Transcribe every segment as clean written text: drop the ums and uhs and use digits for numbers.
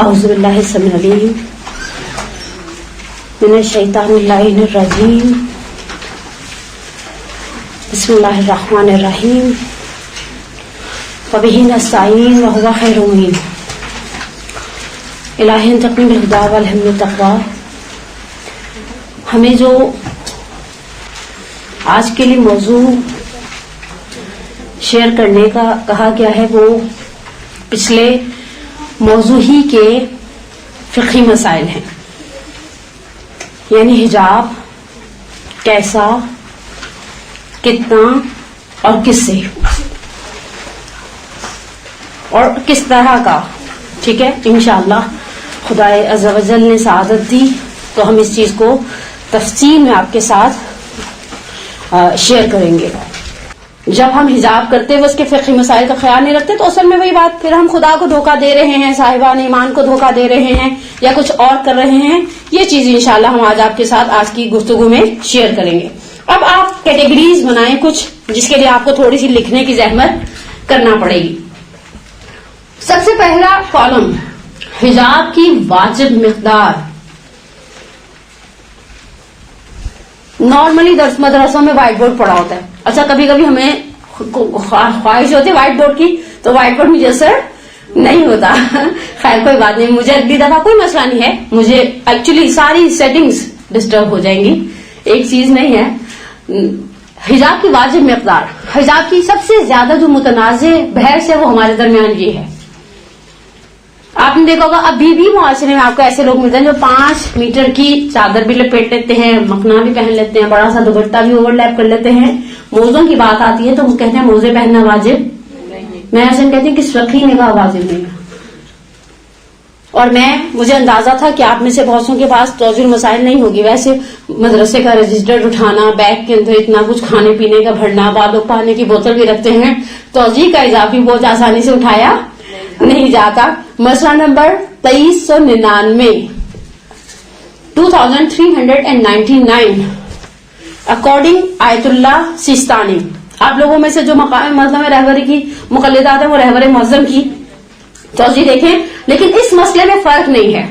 اعوذ باللہ السمیع العلیم من الشیطان اللعین الرجیم بسم اللہ الرحمن الرحیم وبہ نستعین وہو خیر معین الہ انتقم بالہدی والحم بالتقوی. ہمیں جو آج کے لیے موضوع شیئر کرنے کا کہا گیا ہے وہ پچھلے موضوع ہی کے فقہی مسائل ہیں، یعنی حجاب کیسا، کتنا اور کس سے اور کس طرح کا. ٹھیک ہے، انشاءاللہ خدا عز و جل نے سعادت دی تو ہم اس چیز کو تفصیل میں آپ کے ساتھ شیئر کریں گے. جب ہم حجاب کرتے ہوئے اس کے فقہی مسائل کا خیال نہیں رکھتے تو اصل میں وہی بات، پھر ہم خدا کو دھوکہ دے رہے ہیں، صاحبان ایمان کو دھوکہ دے رہے ہیں یا کچھ اور کر رہے ہیں. یہ چیز انشاءاللہ ہم آج آپ کے ساتھ آج کی گفتگو میں شیئر کریں گے. اب آپ کیٹیگریز بنائیں کچھ، جس کے لیے آپ کو تھوڑی سی لکھنے کی زحمت کرنا پڑے گی. سب سے پہلا کالم، حجاب کی واجب مقدار. نارملی مدرسوں میں وائٹ بورڈ پڑا ہوتا ہے. اچھا، کبھی کبھی ہمیں خواہش ہوتی ہے وائٹ بورڈ کی تو وائٹ بورڈ میسر نہیں ہوتا. خیر کوئی بات نہیں، مجھے اگلی دفعہ کوئی مسئلہ نہیں ہے. مجھے ایکچولی ساری سیٹنگز ڈسٹرب ہو جائیں گی، ایک چیز نہیں ہے. حجاب کی واجب مقدار، حجاب کی سب سے زیادہ جو متنازع بحث ہے وہ ہمارے درمیان یہ ہے. آپ نے دیکھا ہوگا ابھی بھی معاشرے میں آپ کو ایسے لوگ ملتے ہیں جو 5 میٹر کی چادر بھی لپیٹ لیتے ہیں، مکھنا بھی پہن لیتے ہیں، بڑا سا دوپٹہ بھی اوور لیپ کر لیتے ہیں. موزوں کی بات آتی ہے تو وہ کہتے ہیں موزے پہننا واجب. میں ایسے کہتی ہوں کہ فقہی نکاح واجب نہیں ہے. اور مجھے اندازہ تھا کہ آپ میں سے بہت سو کے پاس توضیح مسائل نہیں ہوگی. ویسے مدرسے کا رجسٹر اٹھانا، بیگ کے اندر اتنا کچھ کھانے پینے کا بھرنا، بعد پانی کی بوتل بھی رکھتے ہیں، توضیح کا اضافی بوجھ آسانی سے اٹھایا نہیں جاتا. مسئلہ نمبر 2399 2399 اکارڈنگ آیت اللہ سیستانی. آپ لوگوں میں سے جو مقام مظلم رہبری کی مقلدات ہیں وہ رہبر معظم کی توضیح دیکھیں. لیکن اس مسئلے میں فرق نہیں ہے،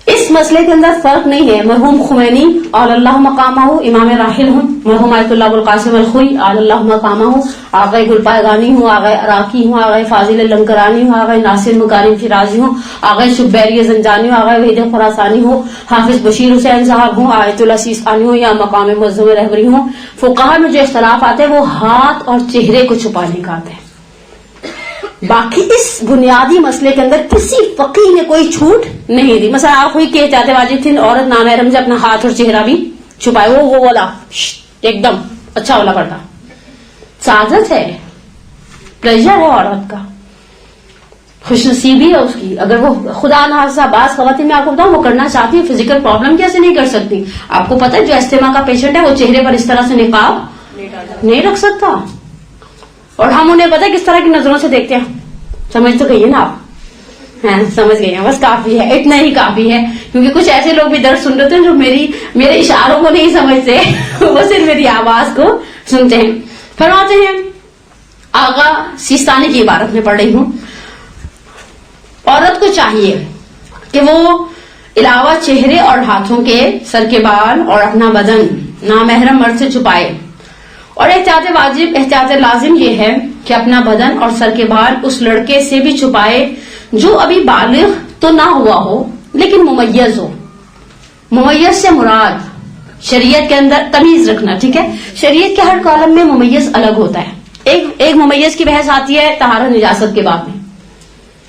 اس مسئلے کے اندر فرق نہیں ہے. مرحوم خمینی علی اللہ مقامہ، امام راحل ہوں، مرحوم آیت اللہ ابوالقاسم الخوئی علی اللہ مقامہ ہوں، آغا گلپائگانی ہوں، آغا عراقی ہوں، آغا فاضل لنکرانی ہوں، آغا ناصر مکارم شیرازی ہوں، آغا شبیری زنجانی ہوں، آغا وحید خراسانی ہوں، حافظ بشیر حسین صاحب ہوں، آیت اللہ سیستانی ہوں یا مقام معظم رہبری ہوں. فقہا میں جو اختلاف آتے ہیں وہ ہاتھ اور چہرے کو چھپانے کا آتا ہے. باقی اس بنیادی مسئلے کے اندر کسی فقیہ نے کوئی چھوٹ نہیں دی. مثلا آپ کوئی کہ چاہتے واجب تھی عورت نامحرم سے اپنا ہاتھ اور چہرہ بھی چھپائے، وہ والا ایک دم اچھا والا پڑتا. سعادت ہے، پلیجر ہے عورت کا، خوش نصیبی ہے اس کی. اگر وہ خدا نخواستہ بعض خواتین میں آپ کو بتاؤں وہ کرنا چاہتی ہے، فزیکل پرابلم کیسے نہیں کر سکتی. آپ کو پتا ہے جو استما کا پیشنٹ ہے وہ چہرے پر اس طرح سے نقاب نہیں رکھ سکتا، اور ہم انہیں پتا کس طرح کی نظروں سے دیکھتے ہیں. سمجھ تو گئی ہے نا آپ؟ ہاں سمجھ گئی ہیں، بس کافی ہے، اتنا ہی کافی ہے. کیونکہ کچھ ایسے لوگ بھی درد سن رہے ہیں جو میرے اشاروں کو نہیں سمجھتے، وہ صرف میری آواز کو سنتے ہیں. فرماتے ہیں، آغا سیستانی کی عبارت میں پڑھ رہی ہوں، عورت کو چاہیے کہ وہ علاوہ چہرے اور ہاتھوں کے سر کے بال اور اپنا بدن نامحرم مرد سے چھپائے. اور احتیاط واجب، احتیاط لازم یہ ہے کہ اپنا بدن اور سر کے بال اس لڑکے سے بھی چھپائے جو ابھی بالغ تو نہ ہوا ہو لیکن ممیز ہو. ممیز سے مراد شریعت کے اندر تمیز رکھنا. ٹھیک ہے، شریعت کے ہر کالم میں ممیز الگ ہوتا ہے. ایک ممیز کی بحث آتی ہے طہارت نجاست کے باب میں.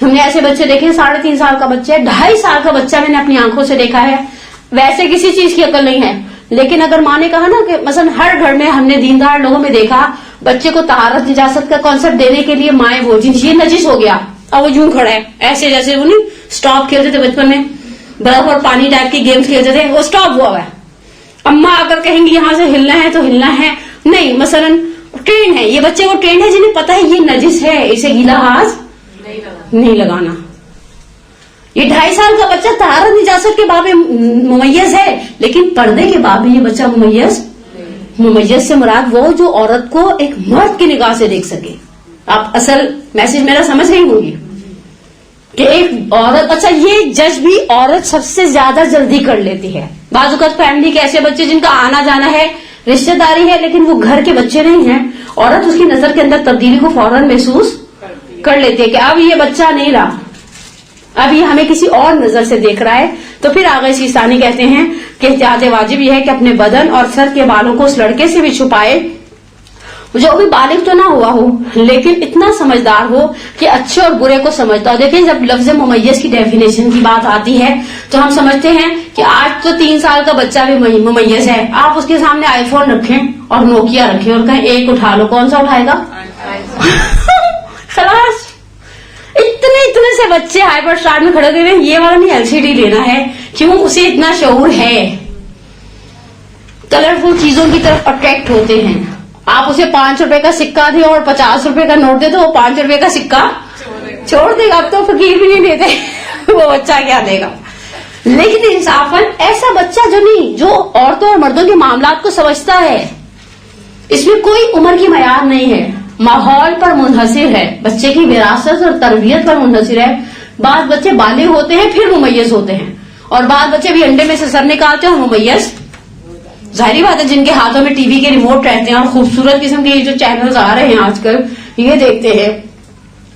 ہم نے ایسے بچے دیکھے 3.5 سال کا بچہ ہے، 2.5 سال کا بچہ میں نے اپنی آنکھوں سے دیکھا ہے، ویسے کسی چیز کی عقل نہیں ہے. لیکن اگر ماں نے کہا نا کہ مثلا ہر گھر میں ہم نے دیندار لوگوں میں دیکھا بچے کو طہارت نجاست کا کانسیپٹ دینے کے لیے مائیں وہ یہ نجس ہو گیا اور وہ یوں کھڑا ہے ایسے، جیسے وہ نہیں اسٹاپ کھیلتے تھے بچپن میں، برف اور پانی ٹائپ کی گیمز کھیلتے تھے، وہ اسٹاپ ہوا ہے. اماں اگر کہیں گی یہاں سے ہلنا ہے تو ہلنا ہے نہیں. مثلا ٹرین ہے، یہ بچے کو ٹرین ہے جنہیں پتا ہے یہ نجس ہے، اسے گیلا ہاتھ نہیں لگانا. یہ 2.5 سال کا بچہ طہارت نجاست کے باب میں ممیز ہے، لیکن پردے کے باب میں یہ بچہ ممیز سے مراد وہ جو عورت کو ایک مرد کی نگاہ سے دیکھ سکے. آپ اصل میسج میرا سمجھ رہی ہوں گی. کہ ایک عورت, اچھا یہ جج بھی عورت سب سے زیادہ جلدی کر لیتی ہے. بعض اوقات فیملی کے ایسے بچے جن کا آنا جانا ہے, رشتہ داری ہے, لیکن وہ گھر کے بچے نہیں ہیں, عورت اس کی نظر کے اندر تبدیلی کو فوراً محسوس کر لیتی ہے کہ اب یہ بچہ نہیں رہا, اب یہ ہمیں کسی اور نظر سے دیکھ رہا ہے. تو پھر آغا سیستانی کہتے ہیں کہ احتیاط واجب یہ ہے کہ اپنے بدن اور سر کے بالوں کو اس لڑکے سے بھی چھپائے جو ابھی بالغ تو نہ ہوا ہو لیکن اتنا سمجھدار ہو کہ اچھے اور برے کو سمجھتا ہو. دیکھیں جب لفظ ممیز کی ڈیفینیشن کی بات آتی ہے تو ہم سمجھتے ہیں کہ آج تو 3 سال کا بچہ بھی ممیز ہے. آپ اس کے سامنے آئی فون رکھیں اور نوکیا رکھیں اور کہیں ایک اٹھا لو, کون سا اٹھائے گا؟ خلاص. اتنے سے بچے ہائپر اسٹار میں کھڑے ہوئے ہیں, یہ والا نہیں LCD لینا ہے, کیوں؟ اسے اتنا شعور ہے. کلرفل چیزوں کی طرف اٹریکٹ ہوتے ہیں. آپ اسے 5 روپے کا سکہ دیں اور 50 روپے کا نوٹ دے تو وہ 5 روپے کا سکہ چھوڑ دے گا. اب تو فقیر بھی نہیں دیتے, وہ بچہ کیا دے گا؟ لیکن انصافاً ایسا بچہ جو نہیں, جو عورتوں اور مردوں کے معاملات کو سمجھتا ہے, اس میں کوئی عمر کی معیار نہیں ہے, ماحول پر منحصر ہے, بچے کی وراثت اور تربیت پر منحصر ہے. بعض بچے بالغ ہوتے ہیں پھر ممیز ہوتے ہیں, اور بعض بچے بھی انڈے میں سے سر نکالتے ہیں اور ممیز. ظاہری بات ہے جن کے ہاتھوں میں ٹی وی کے ریموٹ رہتے ہیں اور خوبصورت قسم کے جو چینلز آ رہے ہیں آج کل یہ دیکھتے ہیں,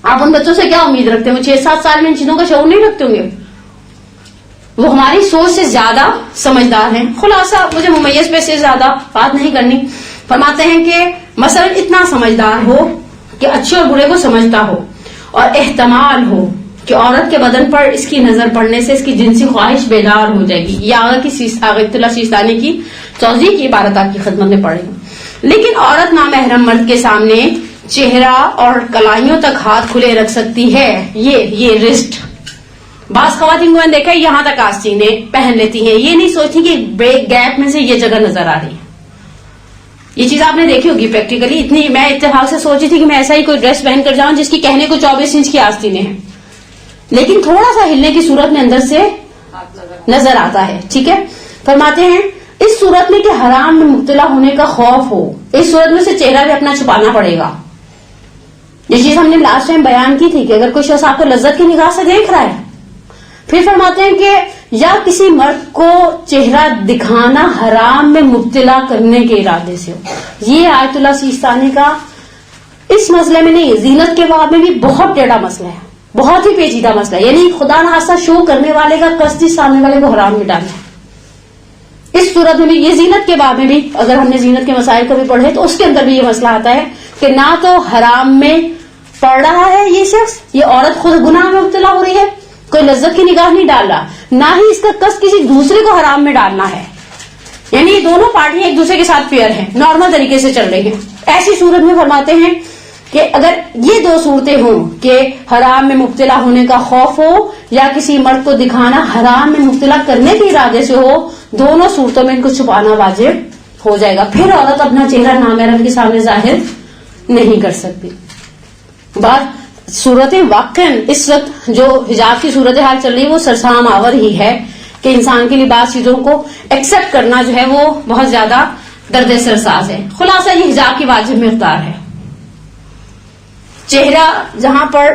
آپ ان بچوں سے کیا امید رکھتے ہیں؟ وہ 6-7 سال میں ان چیزوں کا شعور نہیں رکھتے ہوں گے. وہ ہماری سوچ سے زیادہ سمجھدار ہیں. خلاصہ مجھے ممیز پہ سے زیادہ بات نہیں کرنی. فرماتے ہیں کہ مثلا اتنا سمجھدار ہو کہ اچھے اور برے کو سمجھتا ہو, اور احتمال ہو کہ عورت کے بدن پر اس کی نظر پڑنے سے اس کی جنسی خواہش بیدار ہو جائے گی. یہ آغا اللہ سیستانی کی توضیح کی عبارت آپ کی خدمت میں پڑھیں. لیکن عورت نامحرم مرد کے سامنے چہرہ اور کلائیوں تک ہاتھ کھلے رکھ سکتی ہے. یہ رسٹ, بعض خواتین کو میں نے دیکھا ہے یہاں تک آستینیں پہن لیتی ہیں, یہ نہیں سوچتی کہ بریک گیپ میں سے یہ جگہ نظر آ رہی ہے. یہ چیز آپ نے دیکھی ہوگی پریکٹیکلی. اتنی میں اتفاق سے سوچی تھی کہ میں ایسا ہی کوئی ڈریس پہن کر جاؤں جس کی کہنے کو 24 انچ کی آستینیں ہیں, لیکن تھوڑا سا ہلنے کی صورت میں اندر سے نظر آتا ہے. ٹھیک ہے. فرماتے ہیں اس صورت میں کہ حرام میں مبتلا ہونے کا خوف ہو, اس صورت میں سے چہرہ بھی اپنا چھپانا پڑے گا. یہ چیز ہم نے لاسٹ ٹائم بیان کی تھی کہ اگر کوئی شخص آپ کو لذت کی نگاہ سے دیکھ رہا ہے. پھر فرماتے ہیں کہ یا کسی مرد کو چہرہ دکھانا حرام میں مبتلا کرنے کے ارادے سے ہو. یہ آیت اللہ سیستانی کا اس مسئلے میں نہیں, زینت کے باب میں بھی بہت ٹیڑھا مسئلہ ہے, بہت ہی پیچیدہ مسئلہ ہے. یعنی خدا نخواستہ شو کرنے والے کا قصدی سامنے والے کو حرام میں ڈالنا ہے. اس صورت میں بھی یہ زینت کے باب میں بھی اگر ہم نے زینت کے مسائل کو بھی پڑھے تو اس کے اندر بھی یہ مسئلہ آتا ہے کہ نہ تو حرام میں پڑ رہا ہے یہ شخص, یہ عورت خود گناہ میں مبتلا ہو رہی ہے, کوئی لذت کی نگاہ نہیں ڈال رہا, نہ ہی اس کا قصد کسی دوسرے کو حرام میں ڈالنا ہے. یعنی یہ دونوں پارٹیاں ایک دوسرے کے ساتھ فیئر ہیں, نارمل طریقے سے چل رہی ہیں. ایسی صورت میں فرماتے ہیں کہ اگر یہ 2 صورتیں ہوں کہ حرام میں مبتلا ہونے کا خوف ہو یا کسی مرد کو دکھانا حرام میں مبتلا کرنے کے ارادے سے ہو, دونوں صورتوں میں ان کو چھپانا واجب ہو جائے گا. پھر عورت اپنا چہرہ نامحرم کے سامنے ظاہر نہیں کر سکتی. بات صورتیں واقعاً اس وقت جو حجاب کی صورتحال چل رہی ہے وہ سرسام آور ہی ہے کہ انسان کے لیے بعض چیزوں کو ایکسپٹ کرنا جو ہے وہ بہت زیادہ درد سرساز ہے. خلاصہ یہ حجاب کی واجب مقدار ہے. چہرہ جہاں پر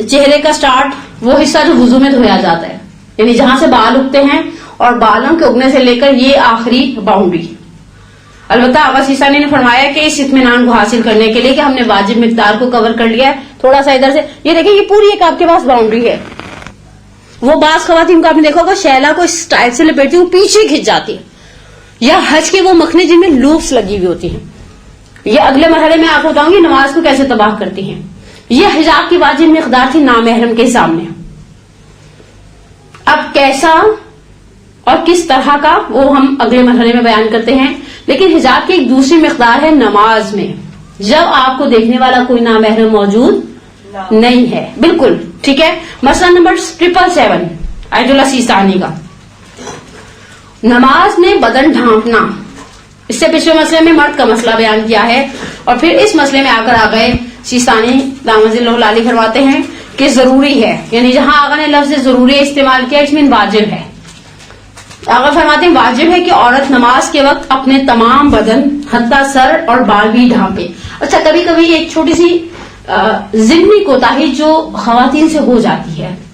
چہرے کا سٹارٹ وہ حصہ جو وضو میں دھویا جاتا ہے, یعنی جہاں سے بال اگتے ہیں اور بالوں کے اگنے سے لے کر یہ آخری باؤنڈری. البتہ آغا سیستانی نے فرمایا کہ اس اطمینان کو حاصل کرنے کے لیے کہ ہم نے واجب مقدار کو کور کر لیا ہے, تھوڑا سا ادھر سے یہ دیکھیں یہ پوری ایک آپ کے پاس باؤنڈری ہے. وہ بعض خواتین کو آپ نے دیکھا ہوگا شیلا کو اس سٹائل سے لپیٹتی وہ پیچھے کھنچ جاتی ہے, یا حج کے وہ مکھنے جن میں لوپس لگی ہوئی ہوتی ہیں. یہ اگلے مرحلے میں آپ کو بتاؤں گی نماز کو کیسے تباہ کرتی ہیں. یہ حجاب کی واجب مقدار تھی نامحرم کے سامنے. اب کیسا اور کس طرح کا وہ ہم اگلے مرحلے میں بیان کرتے ہیں. لیکن حجاب کی ایک دوسری مقدار ہے نماز میں, جب آپ کو دیکھنے والا کوئی نامحرم موجود نہیں ہے. بالکل ٹھیک ہے. مسئلہ نمبر 777 آیت اللہ سیستانی کا, نماز میں بدن ڈھانپنا. اس سے پچھلے مسئلے میں مرد کا مسئلہ بیان کیا ہے, اور پھر اس مسئلے میں آ کر آ گئے. سیستانی دامت اللہ علیہ فرماتے ہیں کہ ضروری ہے, یعنی جہاں آقا نے لفظ ضروری استعمال کیا اس میں واجب ہے. آقا فرماتے ہیں واجب ہے کہ عورت نماز کے وقت اپنے تمام بدن حتی سر اور بال بھی ڈھانپے. اچھا کبھی کبھی ایک چھوٹی سی ضمنی کوتاہی جو خواتین سے ہو جاتی ہے,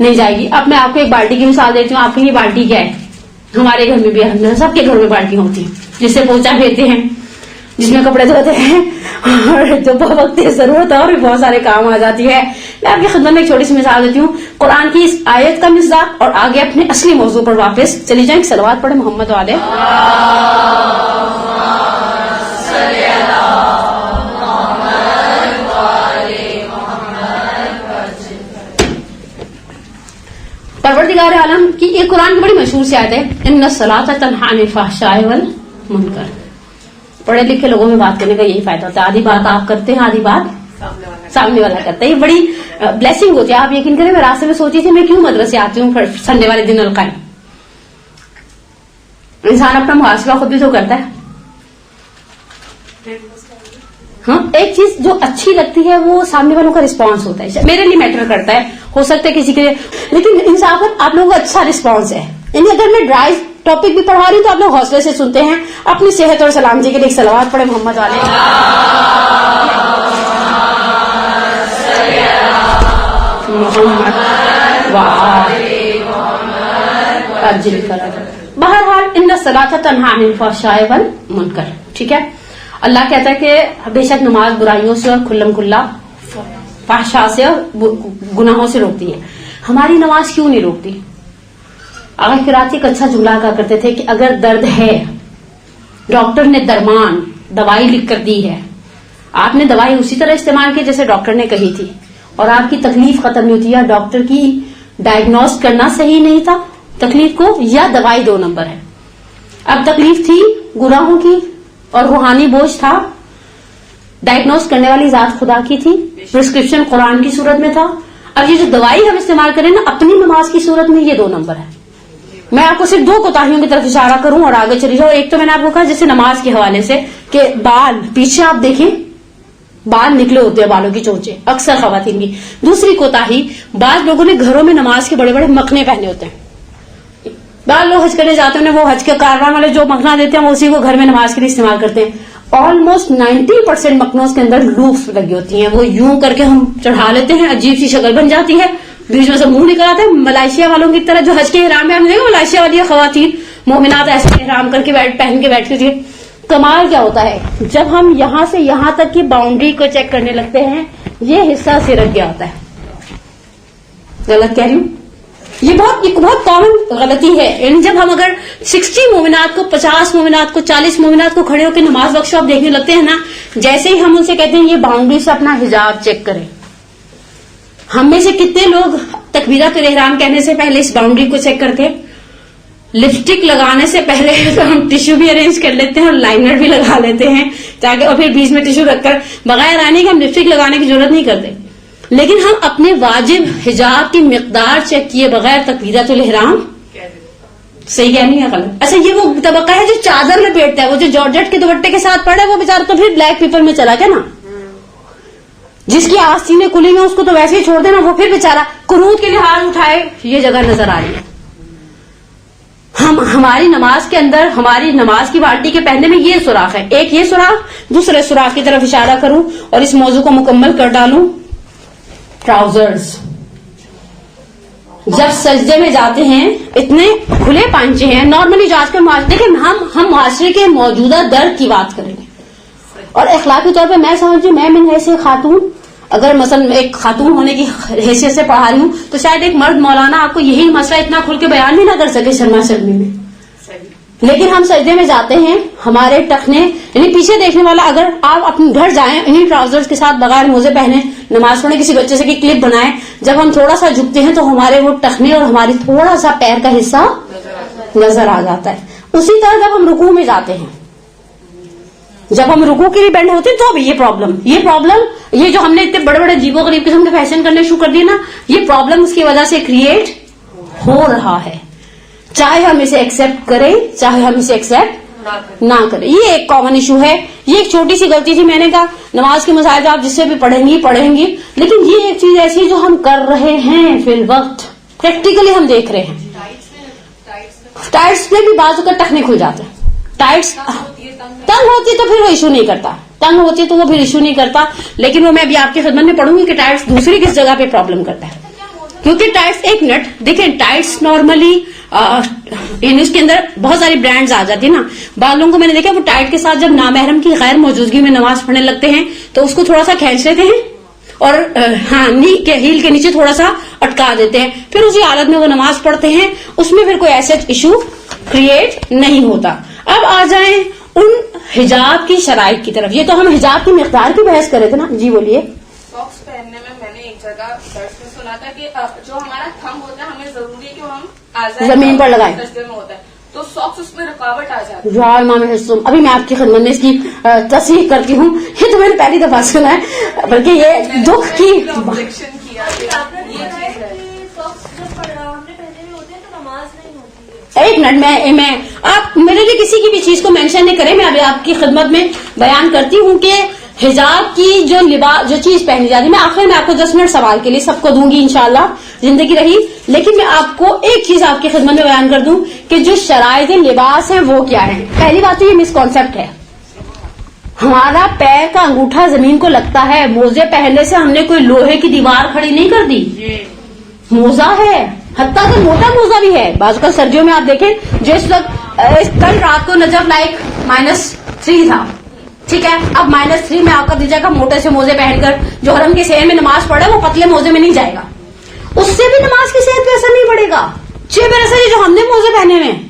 نہیں جائے گی. اب میں آپ کو ایک بالٹی کی مثال دیتی ہوں. آپ کی یہ بالٹی کیا ہے؟ ہمارے گھر میں بھی, سب کے گھر میں بالٹیاں ہوتی ہیں جس سے پوچھا پھیرتے ہیں, جس میں کپڑے دھوتے ہیں, اور جو وقت کی ضرورت ہے اور بھی بہت سارے کام آ جاتی ہے. میں آپ کی خدمت میں ایک چھوٹی سی مثال دیتی ہوں قرآن کی اس آیت کا مصداق, اور آگے اپنے اصلی موضوع پر واپس چلی جائیں. صلوات پڑھیں محمد والے. پروردگار عالم کی یہ قرآن کی بڑی مشہور سی آیت ہے, ان الصلاۃ تنہی عن الفحشاء والمنکر. پڑھے لکھے لوگوں میں بات کرنے کا یہی فائدہ ہوتا ہے, آدھی بات آپ کرتے ہیں, آدھی بات سامنے والا کرتا ہے. یہ بڑی بلیسنگ ہوتی ہے. آپ یقین کریں میں راستے میں سوچی تھی میں کیوں مدرسے آتی ہوں سنڈے والے دن القائم. انسان اپنا محاسبہ خود بھی تو کرتا ہے. ہاں, ایک چیز جو اچھی لگتی ہے وہ سامنے والوں کا رسپانس ہوتا ہے. میرے لیے میٹر کرتا ہے, ہو سکتا ہے کسی کے لیے, لیکن انصافاً آپ لوگوں کا اچھا رسپانس ہے. یعنی اگر میں ڈرائی ٹاپک بھی پڑھا رہی ہوں تو آپ لوگ حوصلے سے سنتے ہیں. اپنی صحت اور سلامتی کے لیے ایک صلوات پڑھے محمد والے. بہرحال ان الصلاۃ تنہی عن الفحشاء والمنکر. ٹھیک ہے, اللہ کہتا ہے کہ بے شک نماز برائیوں سے اور کھلم کھلا فحشاء سے اور گناہوں سے روکتی ہے. ہماری نماز کیوں نہیں روکتی؟ آغا قرات ایک اچھا جملہ کہا کرتے تھے کہ اگر درد ہے, ڈاکٹر نے درمان دوائی لکھ کر دی ہے, آپ نے دوائی اسی طرح استعمال کی جیسے ڈاکٹر نے کہی تھی, اور آپ کی تکلیف ختم نہیں ہوتی, یا ڈاکٹر کی ڈائگنوز کرنا صحیح نہیں تھا تکلیف کو, یا دوائی 2 نمبر ہے. اب تکلیف تھی گناہوں کی اور روحانی بوجھ تھا, ڈائگنوز کرنے والی ذات خدا کی تھی, پرسکرپشن قرآن کی صورت میں تھا. اب یہ جو دوائی ہم استعمال کریں نا اپنی نماز کی صورت میں, یہ 2 نمبر ہے. میں آپ کو صرف 2 کوتاہیوں کی طرف اشارہ کروں اور آگے چلی جاؤں. ایک تو میں نے آپ کو کہا جیسے نماز کے حوالے سے کہ بال پیچھے آپ دیکھیں بال نکلے ہوتے ہیں, بالوں کی چونچے اکثر خواتین کی. دوسری کوتاہی, بعض لوگوں نے گھروں میں نماز کے بڑے بڑے مکھنے پہنے ہوتے ہیں. بعض لوگ حج کرنے جاتے ہیں, وہ حج کے کاروان والے جو مکھنا دیتے ہیں وہ اسی کو گھر میں نماز کے لیے استعمال کرتے ہیں. آلموسٹ 90% مکھنوں کے اندر لوفس لگی ہوتی ہیں, وہ یوں کر کے ہم چڑھا لیتے ہیں, عجیب سی شکل بن جاتی ہے, بیچ میں سے منہ نکل آتا ہے. ملائیشیا والوں کی طرح جو حج کے احرام میں ہم دیکھیں ملائیشیا والی خواتین مومنات ایسے احرام کر کے پہن کے بیٹھتی تھی. کمال کیا ہوتا ہے جب ہم یہاں سے یہاں تک کی باؤنڈری کو چیک کرنے لگتے ہیں, یہ حصہ سرک گیا ہوتا ہے. غلط کہہ رہی ہوں؟ یہ بہت کامن غلطی ہے. یعنی جب ہم اگر 60 مومنات کو 50 مومنات کو 40 مومنات کو کھڑے ہو کے نماز ورک شاپ دیکھنے لگتے ہیں نا, جیسے ہی ہم ان سے کہتے ہیں یہ باؤنڈری سے اپنا حجاب چیک کریں, ہم میں سے کتنے لوگ تکبیرۃ الاحرام کہنے سے پہلے اس باؤنڈری کو چیک کرتے ہیں؟ لپسٹک لگانے سے پہلے تو ہم ٹشو بھی ارینج کر لیتے ہیں اور لائنر بھی لگا لیتے ہیں تاکہ, اور پھر بیچ میں ٹشو رکھ کر بغیر آنے کے ہم لپسٹک لگانے کی ضرورت نہیں کرتے. لیکن ہم اپنے واجب حجاب کی مقدار چیک کیے بغیر تکبیرۃ الاحرام صحیح کہہ نہیں ہے غلط. اچھا, یہ وہ طبقہ ہے جو چادر لپیٹتا ہے, وہ جو جارجٹ کے دوپٹے کے ساتھ پڑے وہ بیچارہ تو پھر بلیک پیپر میں چلا گیا نا. جس کی آستینیں کھلی ہیں اس کو تو ویسے ہی چھوڑ دینا, وہ پھر بیچارہ قنوت کے لیے ہاتھ اٹھائے. یہ جگہ نظر آ رہی ہے. ہماری نماز کے اندر ہماری نماز کی بالٹی کے پہنے میں یہ سوراخ ہے, ایک یہ سوراخ, دوسرے سوراخ کی طرف اشارہ کروں اور اس موضوع کو مکمل کر ڈالوں. ٹراؤزرز جب سجدے میں جاتے ہیں اتنے کھلے پانچے ہیں. نارملی جو آج کل دیکھیں ہم معاشرے کے موجودہ درد کی بات کریں گے, اور اخلاقی طور پہ میں سمجھوں میں من ایسے خاتون, اگر مثلا ایک خاتون ہونے کی حیثیت سے پڑھا رہی ہوں تو شاید ایک مرد مولانا آپ کو یہی مسئلہ اتنا کھل کے بیان بھی نہ کر سکے شرما شرمی میں. لیکن ہم سجدے میں جاتے ہیں, ہمارے ٹخنے یعنی پیچھے دیکھنے والا, اگر آپ اپنے گھر جائیں انہیں ٹراؤزرز کے ساتھ بغیر موزے پہنے نماز پڑھنے, کسی بچے سے کی کلپ بنائیں, جب ہم تھوڑا سا جھکتے ہیں تو ہمارے وہ ٹخنے اور ہماری تھوڑا سا پیر کا حصہ نظر آ جاتا ہے. اسی طرح جب ہم رکوع میں جاتے ہیں, جب ہم رکوع کے لیے بینڈ ہوتے ہیں تو بھی یہ پرابلم یہ جو ہم نے اتنے بڑے بڑے عجیب و غریب قسم کے فیشن کرنے شروع کر دیے نا, یہ پرابلم اس کی وجہ سے کریٹ ہو رہا ہے. چاہے ہم اسے ایکسپٹ کریں چاہے ہم اسے ایکسپٹ نہ کریں, یہ ایک کامن ایشو ہے. یہ ایک چھوٹی سی غلطی تھی, میں نے کہا نماز کے مسائل آپ جس سے بھی پڑھیں گی, لیکن یہ ایک چیز ایسی جو ہم کر رہے ہیں فی الوقت, پریکٹیکلی ہم دیکھ رہے ہیں. ٹائٹس میں بھی بعض کا ٹخنے کھل جاتے ہیں. ٹائٹس تنگ ہوتی تو پھر وہ ایشو نہیں کرتا, تنگ ہوتی تو وہ پھر ایشو نہیں کرتا, لیکن وہ میں ابھی آپ کی خدمت میں پڑھوں گی کہ ٹائٹس دوسری کس جگہ پہ پرابلم کرتا ہے. کیونکہ ٹائٹس، ایک منٹ دیکھیں، ٹائٹس نارملی اس کے اندر بہت ساری برانڈز آ جاتی ہیں نا. بعض لوگوں کو میں نے دیکھا وہ ٹائٹ کے ساتھ جب نامحرم کی غیر موجودگی میں نماز پڑھنے لگتے ہیں تو اس کو تھوڑا سا کھینچ لیتے ہیں اور نی کے ہیل کے نیچے تھوڑا سا اٹکا دیتے ہیں، پھر اسی حالت میں وہ نماز پڑھتے ہیں. اس میں پھر کوئی ایسا ایشو کریٹ نہیں ہوتا. اب آ جائیں ان حجاب کی شرائط کی طرف. یہ تو ہم حجاب کی مقدار کی بحث کرے تھے نا. جی بولیے. ساکس پہننے میں نے ایک جگہ درس میں سنا تھا کہ جو ہمارا تھم ہوتا ہے ہمیں ضروری ہے کہ وہ ہم زمین پر لگائیں، سجدے میں ہوتا ہے تو ساکس اس میں رکاوٹ آ جاتی ہے. یا امام حسن، ابھی میں آپ کی خدمت میں اس کی تصحیح کرتی ہوں. یہ تو میں نے پہلی دفعہ سنا ہے، بلکہ یہ دکھ کی آبجیکشن کیا کہ یہ چیز ہے. ایک منٹ میں آپ میرے لیے کسی کی بھی چیز کو مینشن نہیں کریں. میں ابھی آپ کی خدمت میں بیان کرتی ہوں کہ حجاب کی جو چیز پہنی جاتی ہے، میں آخر میں آپ کو 10 منٹ سوال کے لیے سب کو دوں گی انشاءاللہ زندگی رہی، لیکن میں آپ کو ایک چیز آپ کی خدمت میں بیان کر دوں کہ جو شرائط لباس ہیں وہ کیا ہیں. پہلی بات تو یہ مس کانسیپٹ ہے، ہمارا پیر کا انگوٹھا زمین کو لگتا ہے. موزے پہننے سے ہم نے کوئی لوہے کی دیوار کھڑی نہیں کر دی. موزہ ہے، حتیٰ کہ موٹا موزہ بھی ہے. بعض کا سردیوں میں آپ دیکھیں جو اس وقت کل رات کو نجف لائک -3 تھا، ٹھیک ہے، اب -3 میں آپ کا دیجیے گا موٹے سے موزے پہن کر جو حرم کے صحن میں نماز پڑھے وہ پتلے موزے میں نہیں جائے گا، اس سے بھی نماز کی صحت پہ اثر نہیں پڑے گا. 6 برس جو ہم نے موزے پہنے ہوئے ہیں،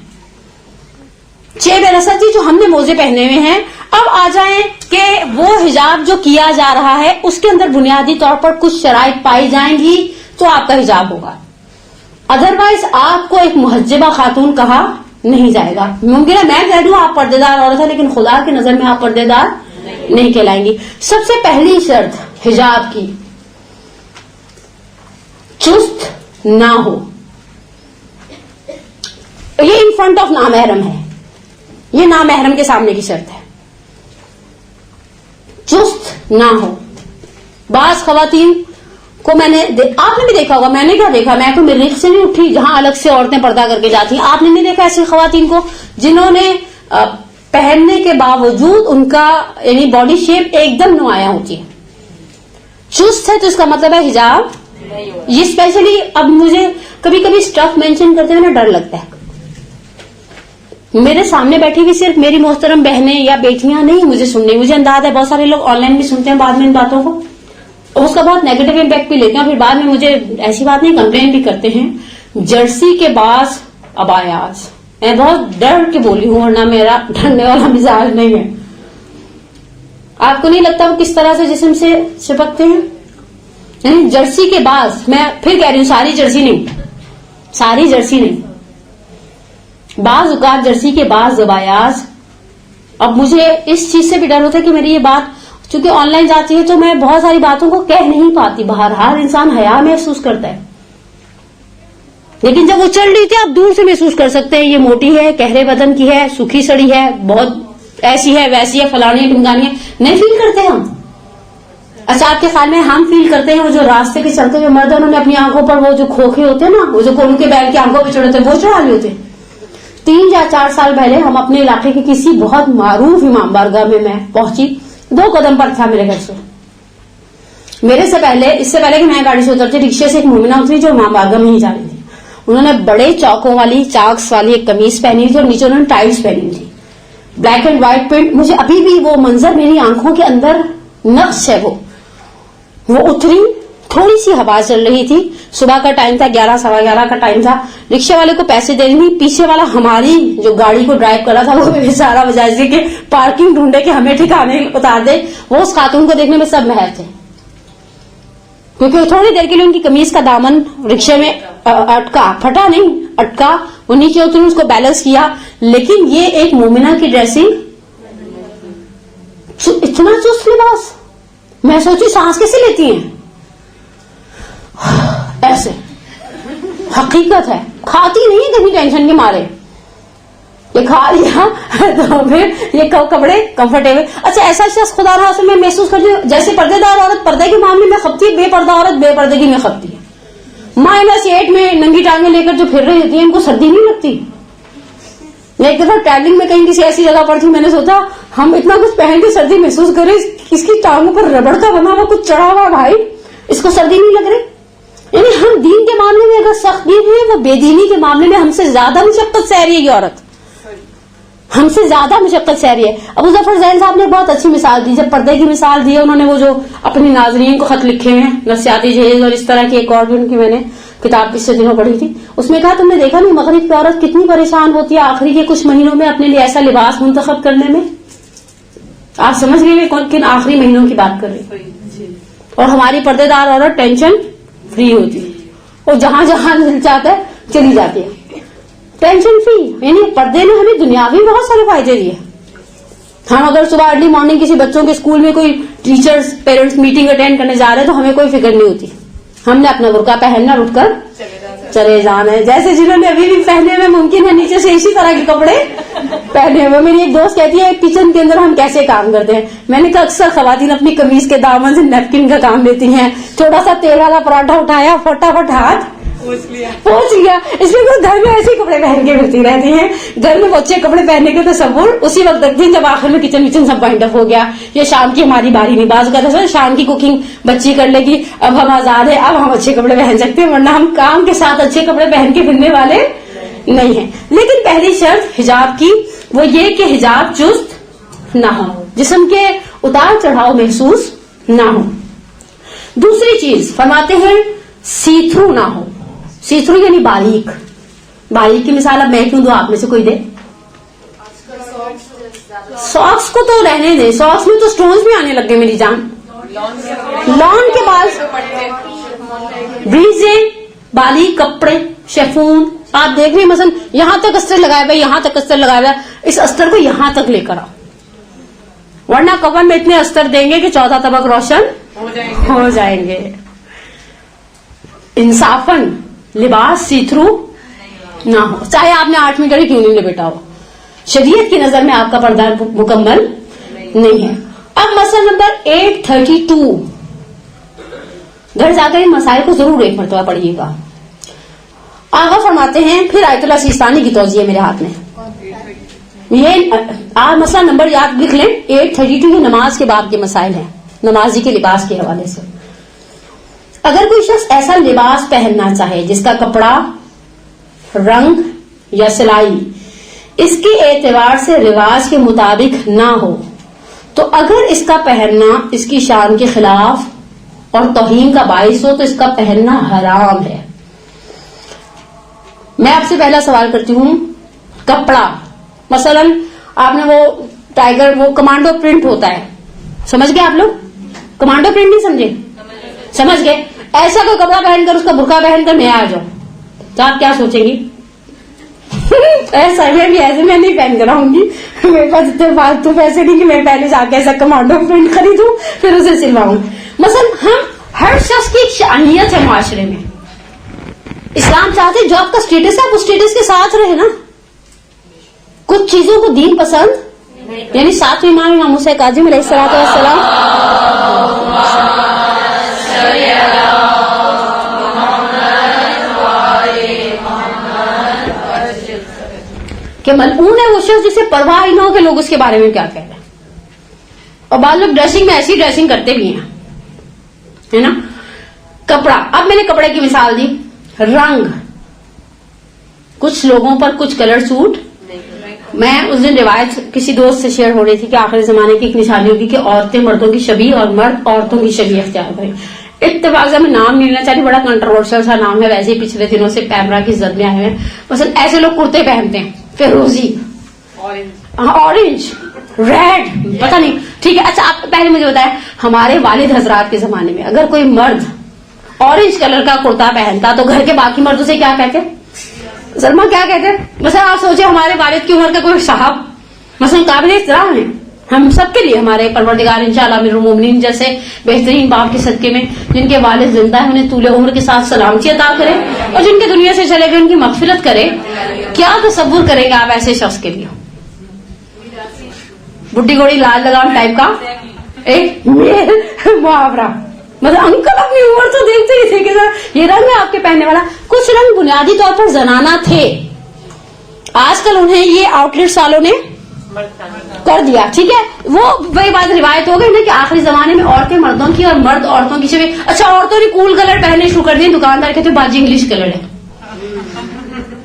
6 برس جو ہم نے موزے پہنے ہوئے ہیں. اب آ جائیں کہ وہ حجاب جو کیا جا رہا ہے اس کے اندر بنیادی طور پر کچھ شرائط پائی جائیں گی تو آپ کا حجاب ہوگا. ادروائز آپ کو ایک محجبہ خاتون کہا نہیں جائے گا. ممکن ہے میں کہہ دوں آپ پردے دار عورت ہے، لیکن خدا کی نظر میں آپ پردے دار نہیں کہلائیں گی. سب سے پہلی شرط حجاب کی، چست نہ ہو. یہ ان فرنٹ آف نامحرم ہے، یہ نامحرم کے سامنے کی شرط ہے. چست نہ ہو. بعض خواتین کو آپ نے بھی دیکھا ہوگا، میں نے کیا دیکھا، میں کوئی مریخ سے نہیں اٹھی جہاں الگ سے عورتیں پردہ کر کے جاتی ہیں. آپ نے نہیں دیکھا ایسی خواتین کو جنہوں نے پہننے کے باوجود ان کا یعنی باڈی شیپ ایک دم نمایاں ہوتی ہے. چست ہے تو اس کا مطلب ہے حجاب. یہ اسپیشلی اب مجھے کبھی کبھی اسٹف مینشن کرتے ہوئے ڈر لگتا ہے. میرے سامنے بیٹھی ہوئی صرف میری محترم بہنیں یا بیٹیاں نہیں مجھے سننے، مجھے انداز ہے بہت سارے لوگ آن لائن بھی سنتے ہیں بعد میں ان باتوں کو، اس کا بہت نیگیٹو امپیکٹ بھی لیتے ہیں، پھر بعد میں مجھے ایسی بات نہیں کمپلین بھی کرتے ہیں. جرسی کے بعض ابایاز، میں بہت ڈر کے بولی ہوں ورنہ میرا ڈرنے والا مزاج نہیں ہے. آپ کو نہیں لگتا وہ کس طرح سے جسم سے چپکتے ہیں؟ یعنی جرسی کے بعض، میں پھر کہہ رہی ہوں ساری جرسی نہیں، بعض اوقات جرسی کے بعض ابایاز. اب مجھے اس چیز سے بھی ڈر ہوتا ہے کہ میری یہ بات چونکہ آن لائن جاتی ہے تو میں بہت ساری باتوں کو کہہ نہیں پاتی. بہرحال انسان حیا محسوس کرتا ہے، لیکن جب وہ چل رہی تھی آپ دور سے محسوس کر سکتے ہیں یہ موٹی ہے، کہرے بدن کی ہے، سوکھی سڑی ہے، بہت ایسی ہے ویسی ہے، فلانی ڈھمکانی ہے. نہیں فیل کرتے ہم. اچھا آپ کے خیال میں ہم فیل کرتے ہیں وہ جو راستے کے چلتے ہوئے مرد انہوں نے اپنی آنکھوں پر وہ جو کھوکھے ہوتے ہیں نا، وہ جو کولو کے بیل کی آنکھوں پہ چڑھتے ہیں وہ چڑھا لیے ہوتے ہیں. 3 یا 4 سال پہلے ہم اپنے علاقے کے کسی بہت معروف امام بارگاہ میں پہنچی. 2 قدم پر تھا میرے گھر سے. اس سے پہلے کہ میں گاڑی سے اترتی رکشے سے ایک مومنہ اتری جو امام بارگاہ میں ہی جا رہی تھی. انہوں نے بڑے چاکس والی ایک قمیض پہنی تھی اور نیچے انہوں نے ٹائلس پہنی تھی، بلیک اینڈ وائٹ پرنٹ. مجھے ابھی بھی وہ منظر میری آنکھوں کے اندر نقش ہے. وہ اتری، تھوڑی سی ہوا چل رہی تھی، صبح کا ٹائم تھا، 11 سوا 11 کا ٹائم تھا. رکشے والے کو پیسے دے رہی، پیچھے والا ہماری جو گاڑی کو ڈرائیو کر رہا تھا وہ بیچارہ بجائے کہ پارکنگ ڈھونڈے کہ ہمیں ٹھکانے اتار دے، وہ اس خاتون کو دیکھنے میں سب مہر تھے، کیونکہ تھوڑی دیر کے لیے ان کی قمیض کا دامن رکشے میں اٹکا، پھٹا نہیں اٹکا، وہ نیچے اتری، اس کو بیلنس کیا. لیکن یہ ایک مومنہ کی ڈریسنگ، اتنا چست لباس، میں سوچی سانس کیسے لیتی ہیں ایسے. حقیقت ہے کھاتی نہیں ہے کبھی ٹینشن کے مارے، یہ کھا لیا تو پھر یہ کپڑے کمفرٹیبل. اچھا ایسا شخص خدا رہا سے میں محسوس کرتی ہوں جیسے پردے دار عورت پردے کے معاملے میں خپتی ہے، بے پردہ عورت بے پردگی میں خپتی ہے. -8 میں ننگی ٹانگیں لے کر جو پھر رہی ہوتی ہیں ان کو سردی نہیں لگتی. ایک دفعہ ٹریولنگ میں کہیں کسی ایسی جگہ پر تھی، میں نے سوچا ہم اتنا کچھ پہن کے سردی محسوس کریں، اس کی ٹانگوں پر ربڑ کا بنا ہوا کچھ چڑھا ہوا بھائی، اس کو سردی نہیں لگ رہی. یعنی ہم دین کے معاملے میں اگر سخت دین ہے، وہ بے دینی کے معاملے میں ہم سے زیادہ مشقت سہ رہی ہے یہ عورت، ہم سے زیادہ مشقت سہ رہی ہے. ابو ظفر زین صاحب نے بہت اچھی مثال دی، جب پردے کی مثال دی ہے انہوں نے، وہ جو اپنی ناظرین کو خط لکھے ہیں نفسیاتی جہیز اور اس طرح کی ایک اور بھی ان کی میں نے کتاب پچھلے دنوں پڑھی تھی، اس میں کہا تم نے دیکھا نہیں مغرب کی عورت کتنی پریشان ہوتی ہے آخری کے کچھ مہینوں میں اپنے لیے ایسا لباس منتخب کرنے میں. آپ سمجھ گئے میں کن آخری مہینوں کی بات کر رہی ہوں. اور ہماری پردے دار عورت ٹینشن فری ہوتی ہے، اور جہاں جہاں دل چاہتا ہے چلی جاتی ہے ٹینشن فری. یعنی پردے نے ہمیں دنیاوی بہت سارے فائدے دیے. ہم اگر صبح ارلی مارننگ کسی بچوں کے اسکول میں کوئی ٹیچرز پیرنٹس میٹنگ اٹینڈ کرنے جا رہے ہیں تو ہمیں کوئی فکر نہیں ہوتی، ہم نے اپنا برقع پہننا اٹھ کر چلے جانا ہے. جیسے جنہوں نے ابھی بھی پہنے ہوئے ممکن ہے نیچے سے اسی طرح کے کپڑے پہنے ہوئے. میری ایک دوست کہتی ہے کچن کے اندر ہم کیسے کام کرتے ہیں. میں نے کہا اکثر خواتین اپنی قمیض کے دامن سے نیپکن کا کام لیتی ہیں، تھوڑا سا تیل والا پراٹھا اٹھایا فٹافٹ ہاتھ پہنچ گیا. اس میں گھر میں ایسے کپڑے پہن کے پھرتی رہتی ہیں. گھر میں اچھے کپڑے پہننے کے تصور اسی وقت رکھتی ہیں جب آخر میں کچن وچن سب وائنڈ اپ ہو گیا، یہ شام کی ہماری باری نہیں. بعض کا تو شام کی کوکنگ بچی کر لے گی، اب ہم آزاد ہیں، اب ہم اچھے کپڑے پہن سکتے ہیں، ورنہ ہم کام کے ساتھ اچھے کپڑے پہن کے پھرنے والے نہیں ہیں. لیکن پہلی شرط حجاب کی وہ یہ کہ حجاب چست نہ ہو، جسم کے اتار چڑھاؤ محسوس نہ ہو. دوسری چیز فرماتے ہیں سی تھرو نہ ہو. سی تھرو یعنی باریک. باریک کی مثال اب میں کیوں دوں، آپ میں سے کوئی دے. ساکس کو تو رہنے دیں، ساکس میں تو سٹونز بھی آنے لگ گئے میری جان. لان کے بعد بریزیں، باریک کپڑے، شیفون. آپ دیکھ رہے مثلا یہاں تک استر لگایا ہوا، یہاں تک استر لگایا ہوا، اس استر کو یہاں تک لے کر آؤ، ورنہ کون میں اتنے استر دیں گے کہ 14 طبق روشن ہو جائیں گے. انصافاً لباس سی تھرو نہ ہو، چاہے آپ نے 8 میٹر ہی کیوں نہیں لپیٹا ہو، شریعت کی نظر میں آپ کا پردہ مکمل نہیں ہے. اب مسئلہ نمبر 832، گھر جا کر ان مسائل کو ضرور ایک مرتبہ پڑھیے گا. آغا فرماتے ہیں، پھر آیت اللہ سیستانی کی توضیح میرے ہاتھ میں. یہ مسئلہ نمبر یاد لکھ لیں 832، یہ نماز کے باب کے مسائل ہیں، نمازی کے لباس کے حوالے سے. اگر کوئی شخص ایسا لباس پہننا چاہے جس کا کپڑا، رنگ یا سلائی اس کے اعتبار سے رواج کے مطابق نہ ہو، تو اگر اس کا پہننا اس کی شان کے خلاف اور توہین کا باعث ہو تو اس کا پہننا حرام ہے. میں آپ سے پہلا سوال کرتی ہوں، کپڑا مثلا آپ نے وہ ٹائیگر، وہ کمانڈو پرنٹ ہوتا ہے، سمجھ گئے آپ لوگ؟ کمانڈو پرنٹ نہیں سمجھے؟ سمجھ گئے. ایسا کوئی کپڑا پہن کر، اس کا برقع پہن کر میں آ جاؤں تو آپ کیا سوچیں گی؟ ایسا میں بھی ایسے میں نہیں پہن کر آؤں گی، میرے پاس اتنے فالتو پیسے نہیں کہ میں پہلے جا کے ایسا کمانڈو پرنٹ خریدوں پھر اسے سلواؤں. مثلا ہم ہر شخص کی ایک شانیت ہے معاشرے میں. اسلام چاہتے جو آپ کا اسٹیٹس ہے آپ اس اسٹیٹس کے ساتھ رہے نا. کچھ چیزوں کو دین پسند، یعنی 7ویں امام موسیٰ کاظم علیہ الصلوۃ والسلام کہ ملعون ہے وہ شخص جسے پرواہ ہی نہ ہو کہ لوگ اس کے بارے میں کیا کہہ رہے ہیں. اور بعض لوگ ڈریسنگ میں ایسی ڈریسنگ کرتے بھی ہیں، ہے نا. کپڑا، اب میں نے کپڑے کی مثال دی. رنگ، کچھ لوگوں پر کچھ کلر سوٹ. میں اس دن روایت کسی دوست سے شیئر ہو رہی تھی کہ آخری زمانے کی ایک نشانی ہوگی کہ عورتیں مردوں کی شبیہ اور مرد عورتوں کی شبیہ اختیار کریں. اتفاق سے میں نام نہیں لینا چاہتی، بڑا کنٹروورشل سا نام ہے، ویسے ہی پچھلے دنوں سے پیمرا کی زد میں آئے ہیں. مثلا ایسے لوگ کرتے پہنتے ہیں فیروزی، اورنج، ریڈ، پتہ نہیں، ٹھیک ہے. اچھا آپ پہلے مجھے بتائیں، ہمارے والد حضرات کے زمانے میں اگر کوئی مرد اورنج کلر کا کرتا پہنتا تو گھر کے باقی مردوں سے کیا کہتے؟ سلمہ کیا کہتے؟ مثلا آپ سوچے ہمارے والد کی عمر کا کوئی صاحب مثلا قابل احترام ہے ہم سب کے لیے، ہمارے پروردگار انشاءاللہ امیر المومنین جیسے بہترین باپ کے صدقے میں جن کے والد زندہ ہیں انہیں طول عمر کے ساتھ سلامتی عطا کرے، اور جن کے دنیا سے چلے گئے ان کی مغفرت کرے. کیا تصور کریں گے آپ ایسے شخص کے لیے؟ بڈھی گوڑی لال لگام ٹائپ کا ایک محاورہ، مطلب انکل اپنی عمر تو دیکھتے ہی تھے کہ یہ رنگ ہے آپ کے پہننے والا. کچھ رنگ بنیادی طور پر زنانہ تھے، آج کل انہیں یہ آؤٹ لیٹس والوں نے کر دیا. ٹھیک ہے, وہ وہی بات روایت ہو گئی نا کہ آخری زمانے میں عورتیں مردوں کی اور مرد عورتوں کی شبہ. اچھا, عورتوں نے کول کلر پہننے شروع کر دیے, دکاندار کہتے باجی انگلش کلر ہے,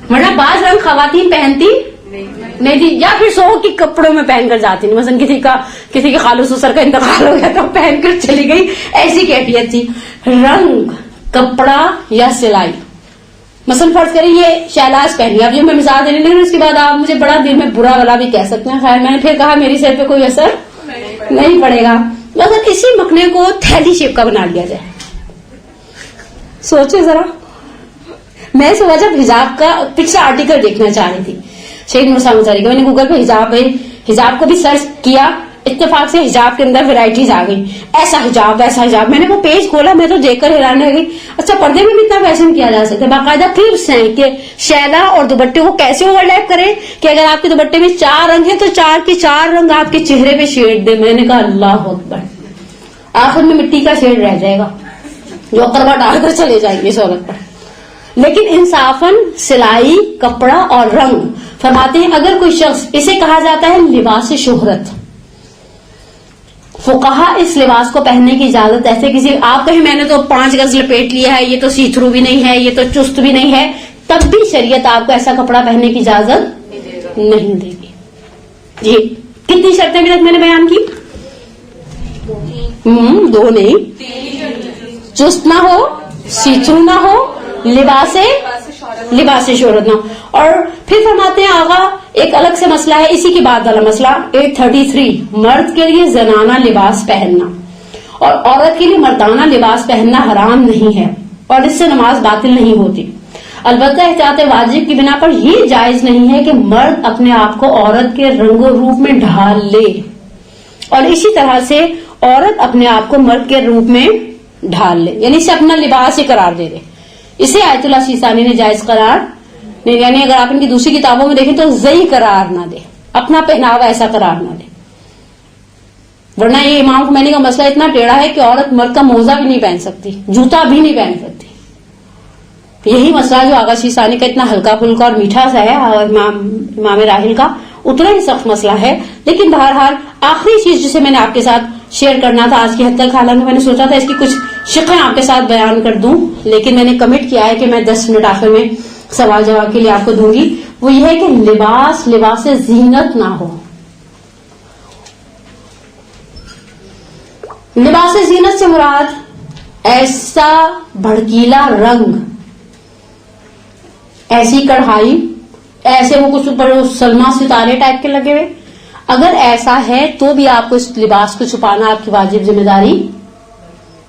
ورنہ بعض رنگ خواتین پہنتی نہیں تھی, یا پھر سو کے کپڑوں میں پہن کر جاتی نہیں. مثلا کسی کے خالو سسر کا انتقال ہو گیا تو پہن کر چلی گئی, ایسی کیفیت تھی. رنگ, کپڑا یا سلائی, مثلا فرض کریں یہ شہلاز پہنی, اب یہ میں مثال دینے لگی, اس کے بعد آپ مجھے بڑا دل میں برا والا بھی کہہ سکتے ہیں. خیر میں نے پھر کہا میری صحت پہ کوئی اثر نہیں پڑے گا. اگر اسی مکھنے کو تھیلی شیپ کا بنا لیا جائے, سوچے ذرا. میں صبح جب حجاب کا پچھلا آرٹیکل دیکھنا چاہ رہی تھی شہید مرسال مظہری کا, میں نے گوگل پہ حجاب کو بھی سرچ کیا, اتفاق سے حجاب کے اندر ویرائٹیز آ گئی, ایسا حجاب ویسا حجاب. میں نے وہ پیج کھولا, میں تو دیکھ کر حیران رہ گئی. اچھا, پردے میں بھی اتنا فیشن کیا جا سکتا ہے, باقاعدہ کلپس ہیں کہ شیلا اور دوپٹے کو کیسے اوور لیپ کرے کہ اگر آپ کے دوپٹے میں 4 رنگ ہیں تو 4 کے 4 رنگ آپ کے چہرے پہ شیڈ دے. میں نے کہا اللہ اکبر, آخر میں مٹی کا شیڈ رہ جائے گا جو کروا ڈال کر چلے جائیں گے سہولت پر. لیکن انصافاً سلائی, کپڑا اور رنگ, فرماتے ہیں اگر کوئی شخص, اسے کہا جاتا ہے لباس شہرت. فقہا اس لباس کو پہننے کی اجازت ایسے کسی, آپ کہیں میں نے تو 5 گز لپیٹ لیا ہے, یہ تو سی تھرو بھی نہیں ہے, یہ تو چست بھی نہیں ہے, تب بھی شریعت آپ کو ایسا کپڑا پہننے کی اجازت نہیں دے گی. جی, کتنی شرطیں ابھی تک میں نے بیان کی؟ 2 نہیں, چست نہ ہو, سی تھرو نہ ہو, لباس شہرت نہ. اور پھر فرماتے ہیں آغا ایک الگ سے مسئلہ ہے, اسی کے بعد والا مسئلہ 833, مرد کے لیے زنانہ لباس پہننا اور عورت کے لیے مردانہ لباس پہننا حرام نہیں ہے اور اس سے نماز باطل نہیں ہوتی. البتہ احتیاط واجب کی بنا پر یہ جائز نہیں ہے کہ مرد اپنے آپ کو عورت کے رنگ و روپ میں ڈھال لے اور اسی طرح سے عورت اپنے آپ کو مرد کے روپ میں ڈھال لے, یعنی اسے اپنا لباس ہی قرار دے دے. اسے آیت اللہ سیستانی نے جائز قرار نہیں, یعنی اگر آپ ان کی دوسری کتابوں میں دیکھیں تو زئی قرار نہ دے, اپنا پہناوا ایسا قرار نہ دے. ورنہ یہ امام خمینی کا مسئلہ اتنا ٹیڑھا ہے کہ عورت مرد کا موزہ بھی نہیں پہن سکتی, جوتا بھی نہیں پہن سکتی. یہی مسئلہ جو آغا سیستانی کا اتنا ہلکا پھلکا اور میٹھا سا ہے, اور امام راحل کا اتنا ہی سخت مسئلہ ہے. لیکن بہرحال آخری چیز جسے میں نے آپ کے ساتھ شیئر کرنا تھا آج کی حد تک, حالانکہ میں نے سوچا تھا اس کی کچھ شقیں آپ کے ساتھ بیان کر دوں, لیکن میں نے کمٹ کیا ہے کہ میں 10 منٹ آخر میں سوال جواب کے لیے آپ کو دوں گی. وہ یہ ہے کہ لباس زینت نہ ہو. لباس زینت سے مراد ایسا بھڑکیلا رنگ, ایسی کڑھائی, ایسے وہ کچھ اوپر سلما ستارے ٹائپ کے لگے ہوئے, اگر ایسا ہے تو بھی آپ کو اس لباس کو چھپانا آپ کی واجب ذمہ داری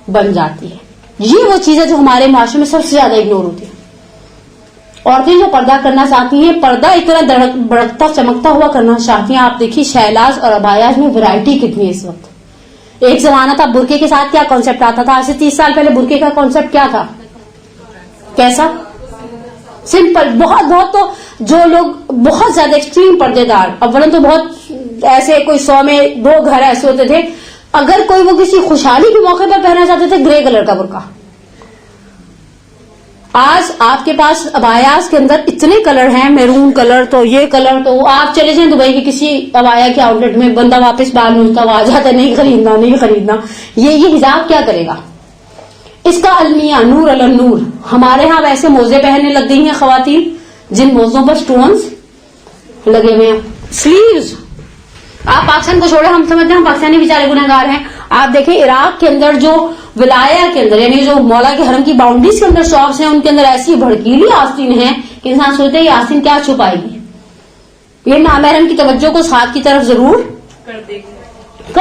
بن جاتی ہے. یہ وہ چیز ہے جو ہمارے معاشرے میں سب سے زیادہ اگنور ہوتی ہے. عورتیں جو پردہ کرنا چاہتی ہیں, پردہ اتنا بڑکتا چمکتا ہوا کرنا چاہتی ہیں. آپ دیکھیے شہلاز اور ابایاز میں ورائٹی کتنی ہے اس وقت. ایک زمانہ تھا برقعے کے ساتھ کیا کانسیپٹ آتا تھا, آج سے 30 سال پہلے برقعے کا کانسیپٹ کیا تھا, کیسا سمپل. بہت تو جو لوگ بہت زیادہ ایکسٹریم پردے دار, اولا تو بہت ایسے کوئی 100 میں 2 گھر ایسے ہوتے تھے, اگر کوئی وہ کسی خوشحالی کے موقع پر پہننا چاہتے تھے گرے کلر کا برقع. آج آپ کے پاس ابایاز کے اندر اتنے کلر ہیں, میرون کلر تو یہ کلر تو وہ. آپ چلے جائیں دبئی کے کسی ابایا کے آؤٹ لیٹ میں, بندہ واپس بال نوچتا ہوا آ جاتا ہے, نہیں خریدنا. یہ حجاب کیا کرے گا, اس کا المیہ نور النور. ہمارے ہاں ویسے موزے پہننے لگ گئی ہیں خواتین جن موزوں پر سٹونز لگے ہوئے ہیں. سلیوز, آپ پاکستان کو چھوڑے, ہم سمجھتے ہیں ہم پاکستانی بیچارے گنہگار ہیں. آپ دیکھیں عراق کے اندر جو ولایا کے اندر, یعنی جو مولا کے حرم کی باؤنڈریز کے اندر شاپس ہیں, ان کے اندر ایسی بھڑکیلی آستین ہیں کہ انسان سوچتے ہیں یہ آستین کیا چھپائے گی. یہ نامحرم کی توجہ کو ساتھ کی طرف ضرور کر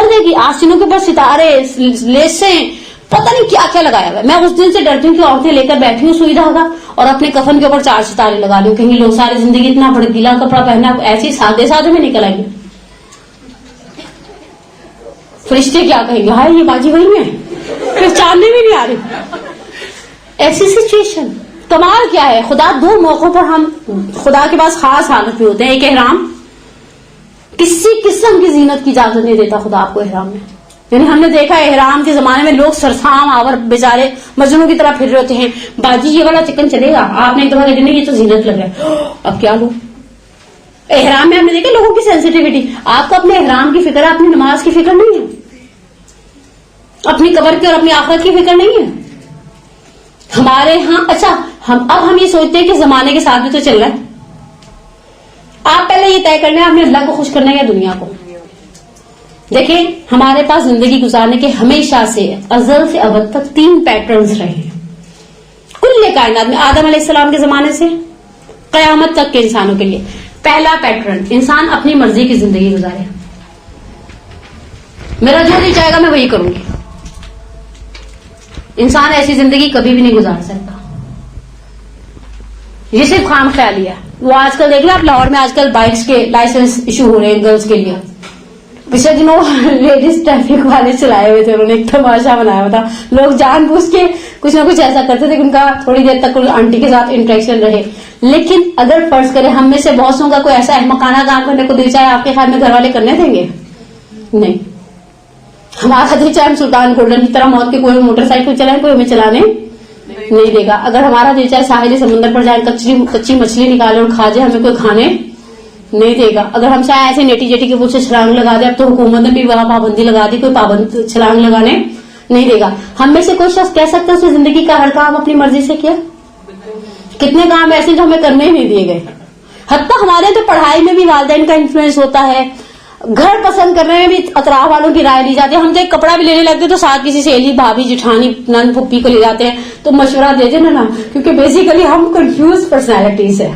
دے گی. آستینوں کے اوپر ستارے, لیسیں, پتہ نہیں کیا کیا لگایا ہوا ہے. میں اس دن سے ڈرتی ہوں کہ عورتیں لے کر بیٹھی ہوں سوئی دھاگا اور اپنے کفن کے اوپر 4 ستارے لگا لوں. کہیں لوگ ساری زندگی اتنا بھڑکیلا کپڑا پہنا, ایسے سادے میں نکل آئیں گے. فرشتے کیا کہیں گے, ہائے یہ باجی وہی ہے, پہچاننے بھی نہیں آ رہی. ایسی سچویشن. کمال کیا ہے, خدا 2 موقعوں پر ہم خدا کے پاس خاص حالت میں ہوتے ہیں. ایک احرام, کسی قسم کی زینت کی اجازت نہیں دیتا خدا آپ کو احرام میں. یعنی ہم نے دیکھا احرام کے زمانے میں لوگ سرسام آور بیچارے مجنوں کی طرح پھر رہے ہوتے ہیں. باجی یہ والا چکن چلے گا, آپ نے ایک دفعہ کہتے ہیں یہ تو زینت لگ رہا ہے, اب کیا لوں. احرام میں ہم نے دیکھا لوگوں کی سینسٹیوٹی. آپ کو اپنے احرام کی فکر ہے, اپنی نماز کی فکر نہیں ہے, اپنی قبر کی اور اپنی آخرت کی فکر نہیں ہے ہمارے ہاں. اچھا اب ہم یہ سوچتے ہیں کہ زمانے کے ساتھ بھی تو چل رہا ہے. آپ پہلے یہ طے کرنا ہے آپ نے اللہ کو خوش کرنا ہے یا دنیا کو. دیکھیں ہمارے پاس زندگی گزارنے کے ہمیشہ سے ازل سے ابد تک 3 پیٹرنز رہے ہیں کل کائنات میں, آدم علیہ السلام کے زمانے سے قیامت تک کے انسانوں کے لیے. پہلا پیٹرن, انسان اپنی مرضی کی زندگی گزارے, میرا جو دل چاہے گا میں وہی کروں گی. انسان ایسی زندگی کبھی بھی نہیں گزار سکتا, یہ صرف خام خیالی ہے. وہ آج کل دیکھ لیں آپ لاہور میں آج کل بائکس کے لائسنس ایشو ہو رہے ہیں گرلز کے لیے. پچھلے دنوں لیڈیز ٹریفک والے چلائے ہوئے تھے, انہوں نے ایک تماشا بنایا ہوا تھا. لوگ جان بوجھ کے کچھ نہ کچھ ایسا کرتے تھے کہ ان کا تھوڑی دیر تک آنٹی کے ساتھ انٹریکشن رہے. لیکن اگر فرض کریں ہم میں سے بہت سو کا کوئی ایسا احمقانہ کام کرنے کو دل چاہے, آپ کے خیال میں گھر والے کرنے دیں گے؟ نہیں. ہمارا دل چاہے ہم سلطان گولڈن کی طرح موت کے کوئی موٹر سائیکل چلائیں, کوئی ہمیں چلانے نہیں دے گا. اگر ہمارا دل چاہے ساحل سمندر پر جائیں کچی مچھلی نکالے اور کھا جائے, ہمیں کوئی کھانے نہیں دے گا. اگر ہم چاہے ایسے نیٹی جیٹی کے سے چھلانگ لگا دے, اب تو حکومت نے بھی وہاں پابندی لگا دی, کوئی چھلانگ لگانے نہیں دے گا. ہم میں سے کوئی شخص کہہ سکتا ہے اس نے زندگی کا ہر کام اپنی مرضی سے کیا؟ کتنے کام ایسے جو ہمیں کرنے ہی نہیں دیے گئے. حتیٰ ہمارے تو پڑھائی میں بھی والدین کا انفلوئنس ہوتا ہے, گھر پسند کرنے میں بھی اطراف والوں کی رائے لی جاتی ہے. ہم تو ایک کپڑا بھی لینے لگتے تو ساتھ کسی سہیلی بھابھی جٹھانی نند پھپھی کو لے جاتے ہیں تو مشورہ دے دیں نا, کیونکہ بیسیکلی ہم کنفیوز پرسنالٹیز ہیں.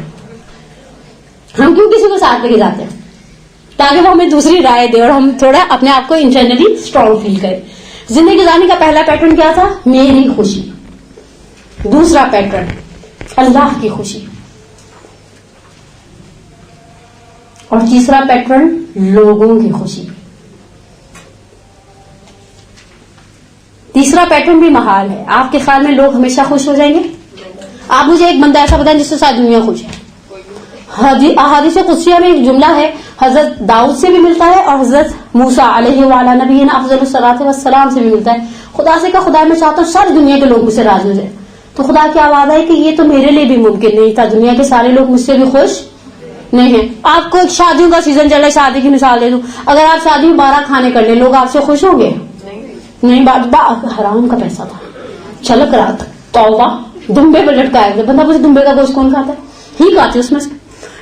ہم کیوں کسی کو ساتھ لے کے جاتے ہیں؟ تاکہ وہ ہمیں دوسری رائے دے اور ہم تھوڑا اپنے آپ کو انٹرنلی اسٹرانگ فیل کریں. زندگی گزارنے کا پہلا پیٹرن کیا تھا؟ میری خوشی. دوسرا پیٹرن اللہ کی خوشی. اور تیسرا پیٹرن لوگوں کی خوشی. تیسرا پیٹرن بھی محال ہے. آپ کے خیال میں لوگ ہمیشہ خوش ہو جائیں گے؟ آپ مجھے ایک بندہ ایسا بتائیں جس سے ساری دنیا خوش ہے. احادیث قدسیہ میں ایک جملہ ہے, حضرت داؤد سے بھی ملتا ہے اور حضرت موسیٰ علیہ وعلیٰ نبینا افضل الصلاۃ والسلام سے بھی ملتا ہے. خدا سے کہا خدا میں چاہتا ہوں ساری دنیا کے لوگ مجھ سے راضی ہو جائیں. تو خدا کی آواز ہے کہ یہ تو میرے لیے بھی ممکن نہیں تھا, دنیا کے سارے لوگ مجھ سے بھی خوش نہیں ہیں. آپ کو ایک شادیوں کا سیزن چل رہا ہے, شادی کی مثال دے دوں, اگر آپ شادی میں 12 کھانے کر لیں, لوگ آپ سے خوش ہوں گے؟ نہیں. حرام کا پیسہ تھا, چھلک رہا تھا. توبہ, دمبے پہ لٹکایا گیا بندہ. مجھے دمبے کا گوشت کون کھاتا ہے؟ ہی کھاتے اس میں سے.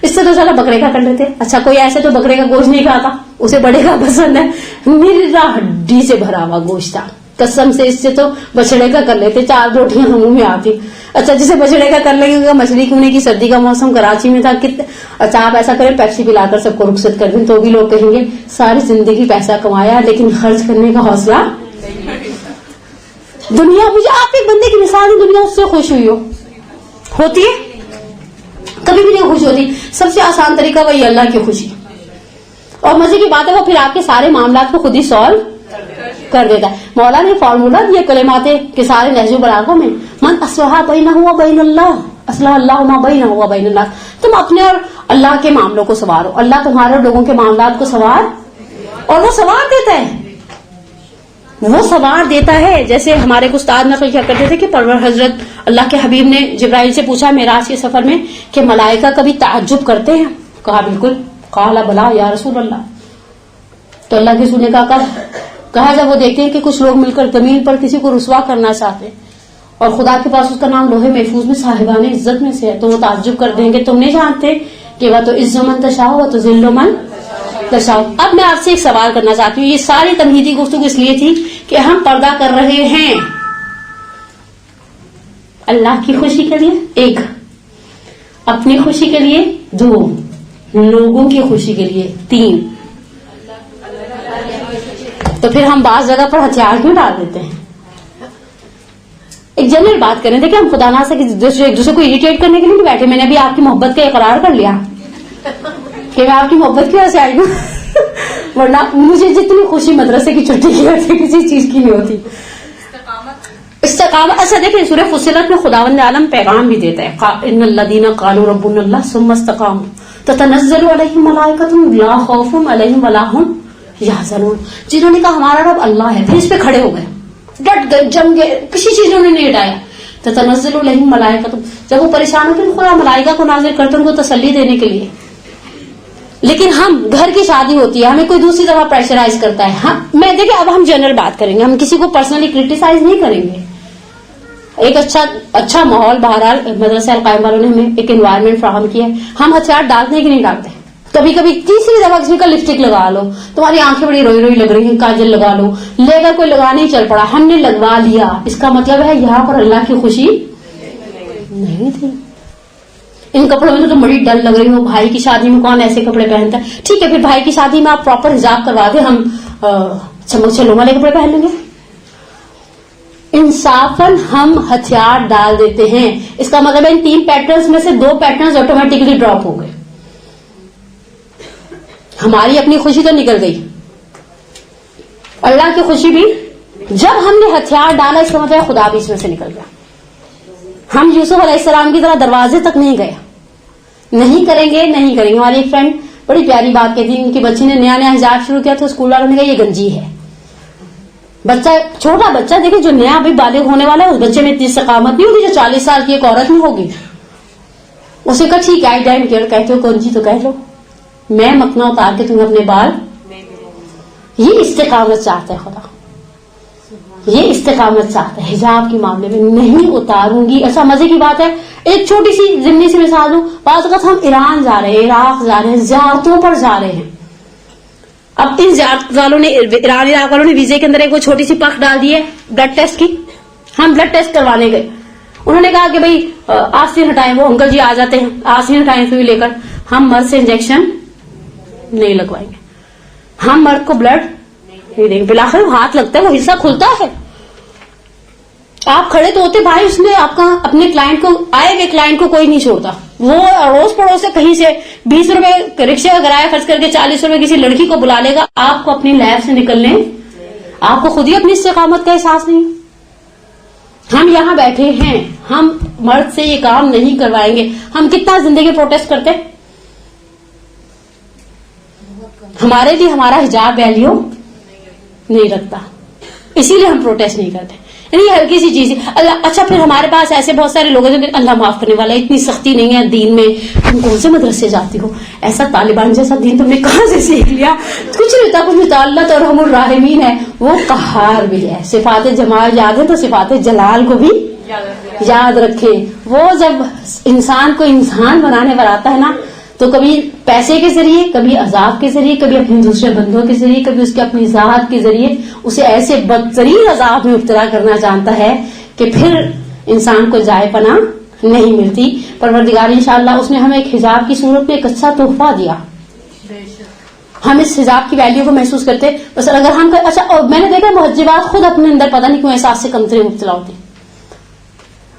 اس سے تو چلا بکرے کا کر لیتے. اچھا کوئی ایسے تو بکرے کا گوشت نہیں کھاتا, اسے بڑے کا پسند ہے. میرا ہڈی سے بھرا ہوا گوشت تھا قسم سے. اس سے تو بچڑے کا کر لیتے, 4 روٹیاں منہ میں آتی. اچھا جسے بچڑے کا کر لیں گے, مچھلی کھونے کی سردی کا موسم کراچی میں تھا. اچھا آپ ایسا کریں پیپسی پلا کر سب کو رخصت کر دیں تو بھی لوگ کہیں گے ساری زندگی پیسہ کمایا لیکن خرچ کرنے کا حوصلہ. دنیا, مجھے آپ ایک بندے کی مثال ہے, دنیا اس سے خوش ہوئی ہوتی ہے؟ کبھی بھی نہیں خوش ہوتی. سب سے آسان طریقہ وہی اللہ کی خوشی. اور مزے کی بات ہے وہ پھر آپ کے سارے معاملات کو خود ہی سالو کر دیتا ہے. مولا نے فارمولا دیا کلمات کے سارے نہج البلاغہ میں, من اصلح بینہ و بین اللہ اصلح اللہ ما بینہ و بین الناس. تم اپنے اور اللہ کے معاملوں کو سنوارو, اللہ تمہارے اور لوگوں کے معاملات کو سنوار, اور وہ سنوار دیتا ہے. وہ سنوار دیتا ہے. جیسے ہمارے استاد نقل کیا کرتے تھے کہ پرور حضرت اللہ کے حبیب نے جبرائیل سے پوچھا معراج کے سفر میں کہ ملائکہ کبھی تعجب کرتے ہیں؟ کہا بالکل. قال بلا یا رسول اللہ. تو اللہ کے رسول نے کہا جب وہ دیکھتے ہیں کہ کچھ لوگ مل کر زمین پر کسی کو رسوا کرنا چاہتے ہیں اور خدا کے پاس اس کا نام لوہے محفوظ میں صاحبان عزت میں سے ہے, تو وہ تعجب کر دیں گے تم نہیں جانتے کہ وہ تو عز من تشاء و تو ذل من تشاء. اب میں آپ سے ایک سوال کرنا چاہتی ہوں. یہ ساری تمہیدی گفتگو اس لیے تھی کہ ہم پردہ کر رہے ہیں اللہ کی خوشی کے لیے 1, اپنی خوشی کے لیے 2, لوگوں کی خوشی کے لیے 3. تو پھر ہم بعض جگہ پر ہتھیار کیوں ڈال دیتے ہیں؟ ایک جنرل بات کریں, دیکھیں ہم خدا نہ سے ایک دوسرے کو اریٹیٹ کرنے کے لیے نہیں بیٹھے. میں نے ابھی آپ کی محبت کا اقرار کر لیا کہ میں آپ کی محبت کی وجہ سے آئی ہوں, ورنہ مجھے جتنی خوشی مدرسے کی چھٹی کی ہوتی کسی چیز کی نہیں ہوتی. استقامت. اچھا دیکھیں سورہ فصلت میں خداوند عالم پیغام بھی دیتا ہے, ان الذین قالوا ربنا اللہ ثم استقاموا تتنزل علیہم الملائکۃ لا خوف علیہم ولا هم یحزنون. جنہوں نے کہا ہمارا رب اللہ ہے, پھر اس پہ کھڑے ہو گئے, ڈٹ گئے, جم گئے, کسی چیز انہوں نے نہیں ہٹایا. تتنزل علیہم الملائکۃ, جب وہ پریشان ہوتے ہیں خدا ملائکہ کو نازل کرتے ہیں ان کو تسلی دینے کے لیے. لیکن ہم گھر کی شادی ہوتی ہے, ہمیں کوئی دوسری دفعہ پریشرائز کرتا ہے. میں دیکھیں اب ہم جنرل بات کریں گے, ہم کسی کو پرسنلی کریٹیسائز نہیں کریں گے. ایک اچھا ماحول بہرحال مدرسہ القائم والوں نے ہمیں ایک انوائرمنٹ فراہم کیا ہے. ہم ہتھیار ڈالتے ہیں کہ نہیں ڈالتے؟ کبھی کبھی تیسری دفعہ کسی کا لپسٹک لگا لو, تمہاری آنکھیں بڑی روئی روئی لگ رہی ہیں, کاجل لگا لو, لے کر کوئی لگا نہیں چل پڑا, ہم نے لگوا لیا, اس کا مطلب ہے یہاں پر اللہ کی خوشی نہیں تھی. ان کپڑوں میں تو بڑی ڈل لگ رہی ہو, بھائی کی شادی میں کون ایسے کپڑے پہنتا ہے؟ ٹھیک ہے, پھر بھائی کی شادی میں آپ پراپر حجاب کروا دیں, ہم چمک چلوں والے کپڑے پہن لیں گے. انصافاً ہم ہتھیار ڈال دیتے ہیں. اس کا مطلب ہے ان 3 پیٹرنز میں سے 2 پیٹرنز آٹومیٹکلی ڈراپ ہو گئے. ہماری اپنی خوشی تو نکل گئی, اللہ کی خوشی بھی. جب ہم نے ہتھیار ڈالا اس کا مطلب ہے خدا بھی اس میں سے نکل گیا. ہم یوسف علیہ السلام کی طرح دروازے تک نہیں گئے. نہیں کریں گے. ہماری ایک فرینڈ بڑی پیاری بات کہتی ہے, ان کی بچی نے نیا حجاب شروع کیا تو اسکول والوں نے کہا یہ گنجی ہے. بچہ, چھوٹا بچہ, دیکھیں جو نیا ابھی بالغ ہونے والا ہے اس بچے میں اتنی استقامت نہیں ہوگی جو 40 سال کی ایک عورت میں ہوگی. اسے کہا ٹھیک ہے, آئی ڈینٹ کیئر, کہتے ہو گنجی تو کہہ لو, میں مکنا اتار کے تمہیں اپنے بال. یہ استقامت چاہتا ہے خدا, یہ استقامت چاہتا ہے. حجاب کے معاملے میں نہیں اتاروں گی. ایسا مزے کی بات ہے, ایک چھوٹی سی ضمنی سی مثال دوں. بعض اوقات ہم ایران جا رہے ہیں, عراق جا رہے ہیں, زیارتوں پر جا رہے ہیں. اب ان زیارت والوں نے, ایران عراق والوں نے ویزے کے اندر ایک وہ چھوٹی سی پک ڈال دی ہے بلڈ ٹیسٹ کی. ہم بلڈ ٹیسٹ کروانے گئے, انہوں نے کہا کہ بھائی آستین ہٹائیں. وہ انکل جی آ جاتے ہیں, آستین ہٹائیں سوئی لے کر. ہم مرد سے انجیکشن نہیں لگوائیں گے, ہم مرد کو بلڈ نہیں دیں گے. بلاخر ہاتھ لگتا ہے, وہ حصہ کھلتا ہے. آپ کھڑے تو ہوتے بھائی, اس نے آپ کا اپنے کلائنٹ کو, آئے ہوئے کلائنٹ کو کوئی نہیں چھوڑتا. وہ اڑوس پڑوس سے کہیں سے 20 روپے رکشے کا کرایہ خرچ کر کے 40 روپے کسی لڑکی کو بلا لے گا. آپ کو اپنی لائف سے نکلنے, آپ کو خود ہی اپنی استقامت کا احساس نہیں. ہم یہاں بیٹھے ہیں, ہم مرد سے یہ کام نہیں کروائیں گے. ہم کتنا زندگی پروٹیسٹ کرتے, ہمارے لیے ہمارا حجاب ویلیو نہیں رکھتا, اسی لیے ہم پروٹیسٹ نہیں کرتے. یعنی ہلکی سی چیز ہے. اللہ اچھا, پھر ہمارے پاس ایسے بہت سارے لوگ ہیں, اللہ معاف کرنے والا, اتنی سختی نہیں ہے دین میں, تم کون سے مدرسے جاتی ہو, ایسا طالبان جیسا دین تم نے کہاں سے سیکھ لیا, کچھ نہیں ہوتا, کچھ نہیں ہوتا. اللہ تو ارحم الراحمین ہے, وہ قہار بھی ہے. صفات جمال یاد ہے تو صفات جلال کو بھی یاد رکھیں. وہ جب انسان کو انسان بنانے پر آتا ہے نا, تو کبھی پیسے کے ذریعے, کبھی عذاب کے ذریعے, کبھی اپنے دوسرے بندوں کے ذریعے, کبھی اس کے اپنی ذات کے ذریعے اسے ایسے بدترین عذاب میں مبتلا کرنا جانتا ہے کہ پھر انسان کو جائے پناہ نہیں ملتی. پروردگار انشاءاللہ اس نے ہمیں ایک حجاب کی صورت میں ایک اچھا تحفہ دیا. ہم اس حجاب کی ویلیو کو محسوس کرتے. بس اگر ہم اچھا, اور میں نے دیکھا محجبات خود اپنے اندر پتہ نہیں کیوں احساس سے کمتری مبتلا ہوتی.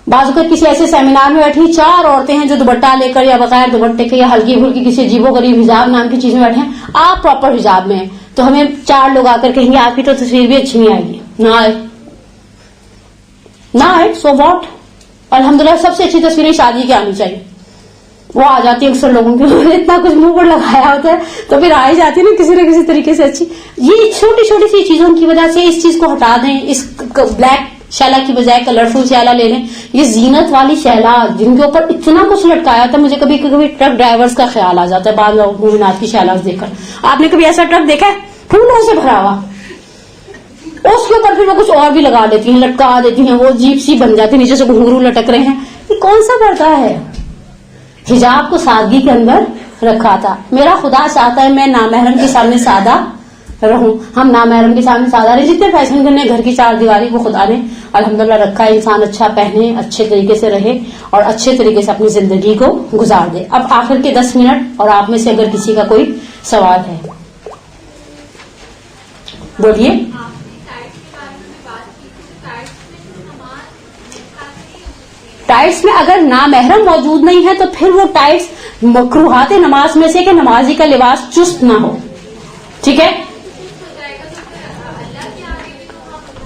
بعض اوقات کسی ایسے سیمینار میں بیٹھی 4 عورتیں ہیں جو دوپٹہ لے کر یا بغیر دوپٹے کے یا ہلکی پھلکی کسی عجیب و غریب حجاب نام کی چیز میں بیٹھے ہیں. آپ پراپر حجاب میں ہیں تو ہمیں 4 لوگ آ کر کہیں گے آپ کی تو تصویر بھی اچھی نہیں آئے گی. نہ آئے سو واٹ. الحمدللہ سب سے اچھی تصویریں شادی کی آنی چاہیے. وہ آ جاتی ہے اکثر لوگوں کی, اتنا کچھ منہ پر لگایا ہوتا ہے تو پھر آئی جاتی ہے نا کسی نہ کسی طریقے سے اچھی. یہ چھوٹی چھوٹی سی چیزوں کی وجہ سے اس چیز کو ہٹا دیں. اس بلیک شیلا کی بجائے کلرفل شیلا لے لیں. یہ زینت والی شیلا جن کے اوپر اتنا کچھ لٹکایا ہوتا ہے, مجھے کبھی کبھی ٹرک ڈرائیورز کا خیال آ جاتا ہے بعض لوگ مومنات کی شیلاز دیکھ کر. آپ نے کبھی ایسا ٹرک دیکھا ہے پھولوں سے بھرا ہوا, اس کے اوپر پھر وہ کچھ اور بھی لگا دیتی ہیں, لٹکا دیتی ہیں, وہ جیپ سی بن جاتی ہے, نیچے سے گھنگرو لٹک رہے ہیں. یہ کون سا پردہ ہے؟ حجاب کو سادگی کے اندر رکھا تھا. میرا خدا چاہتا ہے میں نامحرم کے سامنے سادہ رہوں. ہم نامحرم کے سامنے سادہ رہے. جتنے فیشن کرنے گھر کی 4 دیواری کو خدا نے الحمدللہ رکھا ہے. انسان اچھا پہنے, اچھے طریقے سے رہے اور اچھے طریقے سے اپنی زندگی کو گزار دے. اب آخر کے 10 منٹ اور آپ میں سے اگر کسی کا کوئی سوال ہے بولیے. ٹائٹس میں اگر نامحرم موجود نہیں ہے تو پھر وہ ٹائٹس مکروہات نماز میں سے کہ نمازی کا لباس چست نہ ہو. ٹھیک ہے,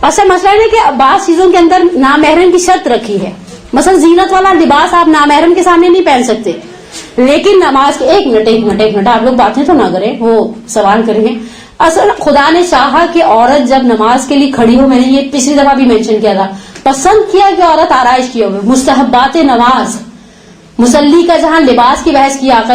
اصل مسئلہ ہے کہ بعض چیزوں کے اندر نامحرم کی شرط رکھی ہے. مثلا زینت والا لباس آپ نامحرم کے سامنے نہیں پہن سکتے, لیکن نماز کے ایک منٹ آپ لوگ باتیں تو نہ کریں, وہ سوال کریں گے. اصل خدا نے چاہا کہ عورت جب نماز کے لیے کھڑی ہو, میں نے یہ پچھلی دفعہ بھی مینشن کیا تھا, پسند کیا کہ عورت آرائش کی ہو. مستحبات نماز, مصلی کا جہاں لباس کی بحث کی آقا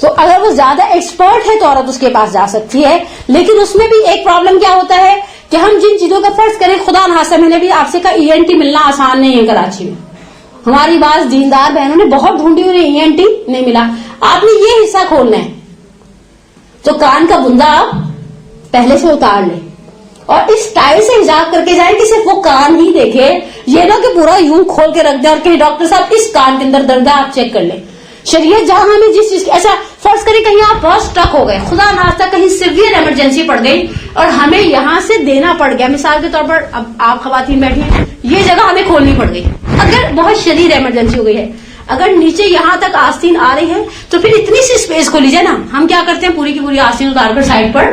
تو اگر وہ زیادہ ایکسپرٹ ہے تو عورت اس کے پاس جا سکتی ہے. لیکن اس میں بھی ایک پرابلم کیا ہوتا ہے کہ ہم جن چیزوں کا فرض کریں, خدا نخواستہ میں نے بھی آپ سے کہا ENT ملنا آسان نہیں ہے کراچی میں. ہماری بعض دیندار بہنوں نے بہت ڈھونڈی, انہیں ENT نہیں ملا. آپ نے یہ حصہ کھولنا ہے تو کان کا بندہ آپ پہلے سے اتار لیں اور اس ٹائل سے حجاب کر کے جائیں کہ صرف وہ کان ہی دیکھے, یہ نہ کہ پورا یوں کھول کے رکھ دیں اور کہ ڈاکٹر صاحب اس کان کے اندر درد ہے آپ چیک کر لیں. شریعت جہاں ہمیں جس چیز کی, اچھا فرض کریں کہیں آپ بہت اسٹک ہو گئے, خدا نخواستہ کہیں سیویئر ایمرجنسی پڑ گئی اور ہمیں یہاں سے دینا پڑ گیا, مثال کے طور پر اب آپ خواتین بیٹھی ہیں, یہ جگہ ہمیں کھولنی پڑ گئی, اگر بہت شدید ایمرجنسی ہو گئی ہے, اگر نیچے یہاں تک آستین آ رہی ہے تو پھر اتنی سی اسپیس کو لیجیے نا, ہم کیا کرتے ہیں پوری کی پوری آستین اتار کر سائڈ پر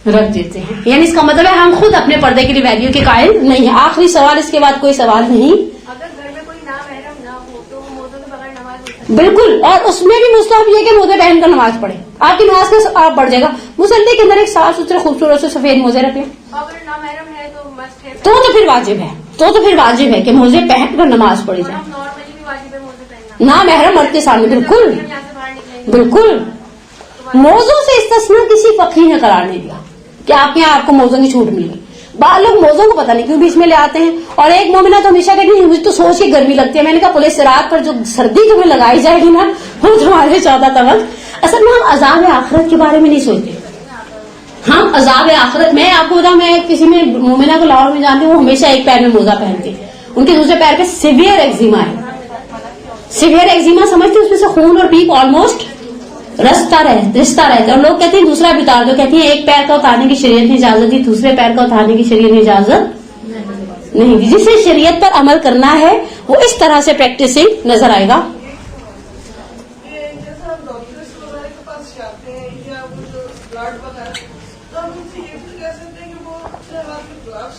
رکھ دیتے ہیں. یعنی اس کا مطلب ہے ہم خود اپنے پردے کے لیے ویلیو کے قائل نہیں ہے. آخری سوال, اس کے بعد کوئی سوال نہیں. اگر گھر میں کوئی نامحرم نہ ہو تو موزوں کے بغیر نماز ہو سکتی بالکل, اور اس میں بھی مستحب یہ کہ موزے پہن کر نماز پڑھے, آپ کی نماز کا آپ بڑھ جائے گا. مسلح کے اندر ایک صاف ستھرے خوبصورت سے سفید موزے رکھیں, اگر نامحرم ہے تو مسٹ ہے, تو پھر واجب ہے, تو پھر واجب ہے کہ موزے پہن کر نماز پڑھی جائے. نارملی بھی واجب ہے موزے پہننا, نامحرم مرد کے سامنے بالکل یہاں سے باہر نکلیں بالکل. موزوں سے استثنا کسی فقیہ نے قرار نہیں دیا کہ آپ کے یہاں آپ کو موزوں کی چھوٹ مل گئی. بعض لوگ موزوں کو پتہ نہیں کیوں بیچ میں لے آتے ہیں, اور ایک مومنہ تو ہمیشہ کہتی ہے مجھے تو سوچ کے گرمی لگتی ہے. میں نے کہا پولیس رات پر جو سردی تمہیں لگائی جائے گی نا وہ تمہارے 14 تمغ. اصل میں ہم عذاب آخرت کے بارے میں نہیں سوچتے, ہم عذاب آخرت. میں آپ کو بتاؤں, میں کسی میں مومنہ کو لاہور میں جانتی ہوں, وہ ہمیشہ ایک پیر میں موزہ پہنتے ہیں, ان کے دوسرے پیر پہ سیویئر ایگزیما ہے. سیویئر ایگزیما سمجھتے ہیں, اس میں سے خون اور پیپ آلموسٹ رستا رہتا ہے, اور لوگ کہتے ہیں دوسرا بھی اتار دو. کہتی ہیں ایک پیر کا اتارنے کی شریعت نے اجازت دی, دوسرے پیر کا اتارنے کی شریعت نے اجازت نہیں دی. جسے شریعت پر عمل کرنا ہے وہ اس طرح سے پریکٹسنگ نظر آئے گا. جیسا ہم ڈاکٹرس وغیرہ کے پاس جاتے ہیں یا وہ جو بلڈ وغیرہ, تو ہم ان سے یہ بھی کہہ سکتے ہیں کہ وہ اپنے ہاتھ کے گلوز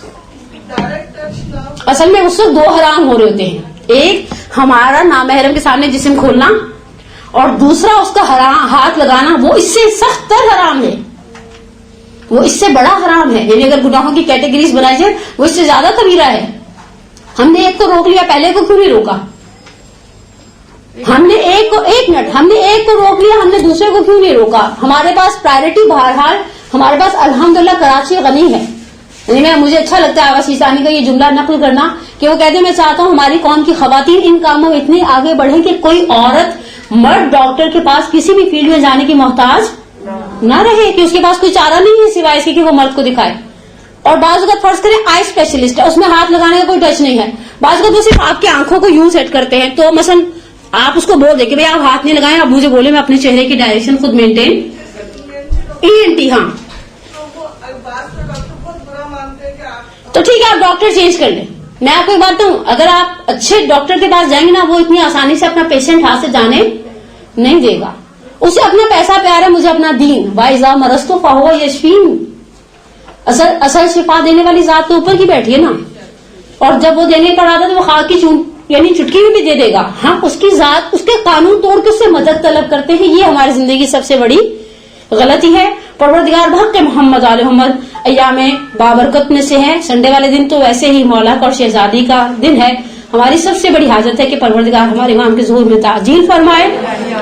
ڈائریکٹ ٹچ نہ. اصل میں اس وقت 2 حرام ہو رہے ہوتے ہیں, ایک ہمارا نامحرم کے سامنے جسم کھولنا, اور دوسرا اس کا ہاتھ لگانا, وہ اس سے سخت تر حرام ہے, وہ اس سے بڑا حرام ہے. یعنی اگر گناہوں کی کیٹیگریز بنائی جائے وہ اس سے زیادہ کبیرہ ہے. ہم نے ایک کو روک لیا, پہلے کو کیوں نہیں روکا؟ ہم نے ایک کو روک لیا, ہم نے دوسرے کو کیوں نہیں روکا؟ ہمارے پاس پرائرٹی بہرحال, ہمارے پاس الحمدللہ کراچی غنی ہے. یعنی مجھے اچھا لگتا ہے آغا سیستانی کا یہ جملہ نقل کرنا کہ وہ کہتے ہیں میں چاہتا ہوں ہماری قوم کی خواتین ان کاموں میں اتنی آگے بڑھیں کہ کوئی عورت مرد ڈاکٹر کے پاس کسی بھی فیلڈ میں جانے کی محتاج نہ رہے, کہ اس کے پاس کوئی چارہ نہیں ہے سوائے اس کے کہ وہ مرد کو دکھائے. اور بعض اوقات فرض کریں آئی اسپیشلسٹ ہے, اس میں ہاتھ لگانے کا کوئی ٹچ نہیں ہے, بعض اوقات وہ صرف آپ کی آنکھوں کو یوں سیٹ کرتے ہیں, تو مثلا آپ اس کو بول دیں کہ بھائی آپ ہاتھ نہیں لگائیں, آپ مجھے بولے میں اپنے چہرے کی ڈائریکشن خود مینٹین. ENT ہاں, تو وہ بعض کا ڈاکٹر بہت برا مانتے ہیں کہ آپ تو ٹھیک ہے آپ ڈاکٹر چینج کر لیں. میں آپ کو ایک بات ہوں, اگر آپ اچھے ڈاکٹر کے پاس جائیں گے نا, وہ اتنی آسانی سے اپنا پیشنٹ ہاتھ سے جانے نہیں دے گا. اسے اپنا پیسہ پیار ہے, مجھے اپنا دین. وَإِذَا مَرَضْتُ فَهُوَ يَشْفِينِ. اصل شفا دینے والی ذات تو اوپر کی بیٹھی ہے نا, اور جب وہ دینے پر آتا تو وہ خاک کی یعنی چٹکی میں بھی دے دے گا. ہم اس کی ذات, اس کے قانون توڑ کے اس سے مدد طلب کرتے ہیں, یہ ہماری زندگی کی سب سے بڑی غلطی ہے. پروردگار بحق محمد آل محمد ایام بابرکت میں سے ہے. سنڈے والے دن تو ویسے ہی مولا اور شہزادی کا دن ہے. ہماری سب سے بڑی حاجت ہے کہ پروردگار ہمارے امام کے ظہور میں تعجیل فرمائے.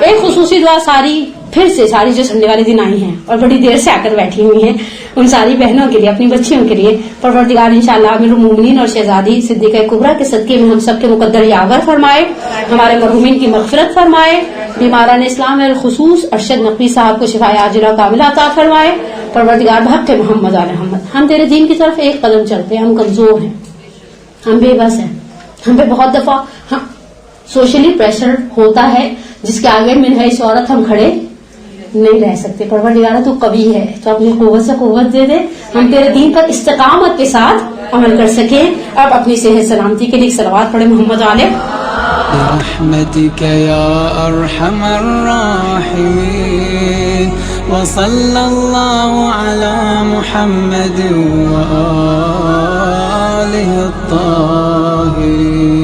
ایک خصوصی دعا ساری جو سنڈے والے دن آئی ہیں اور بڑی دیر سے آ کر بیٹھی ہوئی ہیں, ان ساری بہنوں کے لیے, اپنی بچیوں کے لیے, پروردگار انشاءاللہ امیر المومنین اور شہزادی صدیقہ کبریٰ کے صدقے میں ہم سب کے مقدر یاور فرمائے, ہمارے مرحومین کی مغفرت فرمائے, بیماران اسلام خصوص ارشد نقوی صاحب کو شفاء عاجلہ کاملہ عطا فرمائے. پروردگار بحق محمد آل محمد, ہم تیرے دین کی طرف ایک قدم چلتے ہیں, ہم کمزور ہیں, ہم بے بس ہیں, ہم پہ بہت دفعہ سوشلی پریشر ہوتا ہے جس کے آگے من ہے اس عورت ہم کھڑے نہیں رہ سکتے. پروردگار تو قوی ہے, تو اپنی قوت سے قوت دے دے, ہم تیرے دین پر استقامت کے ساتھ عمل کر سکیں. اب اپنی صحت سلامتی کے لیے صلوات پڑھیں محمد علیہ. برحمتك يا أرحم الراحمين وصلى الله على محمد وآله الطاهرين.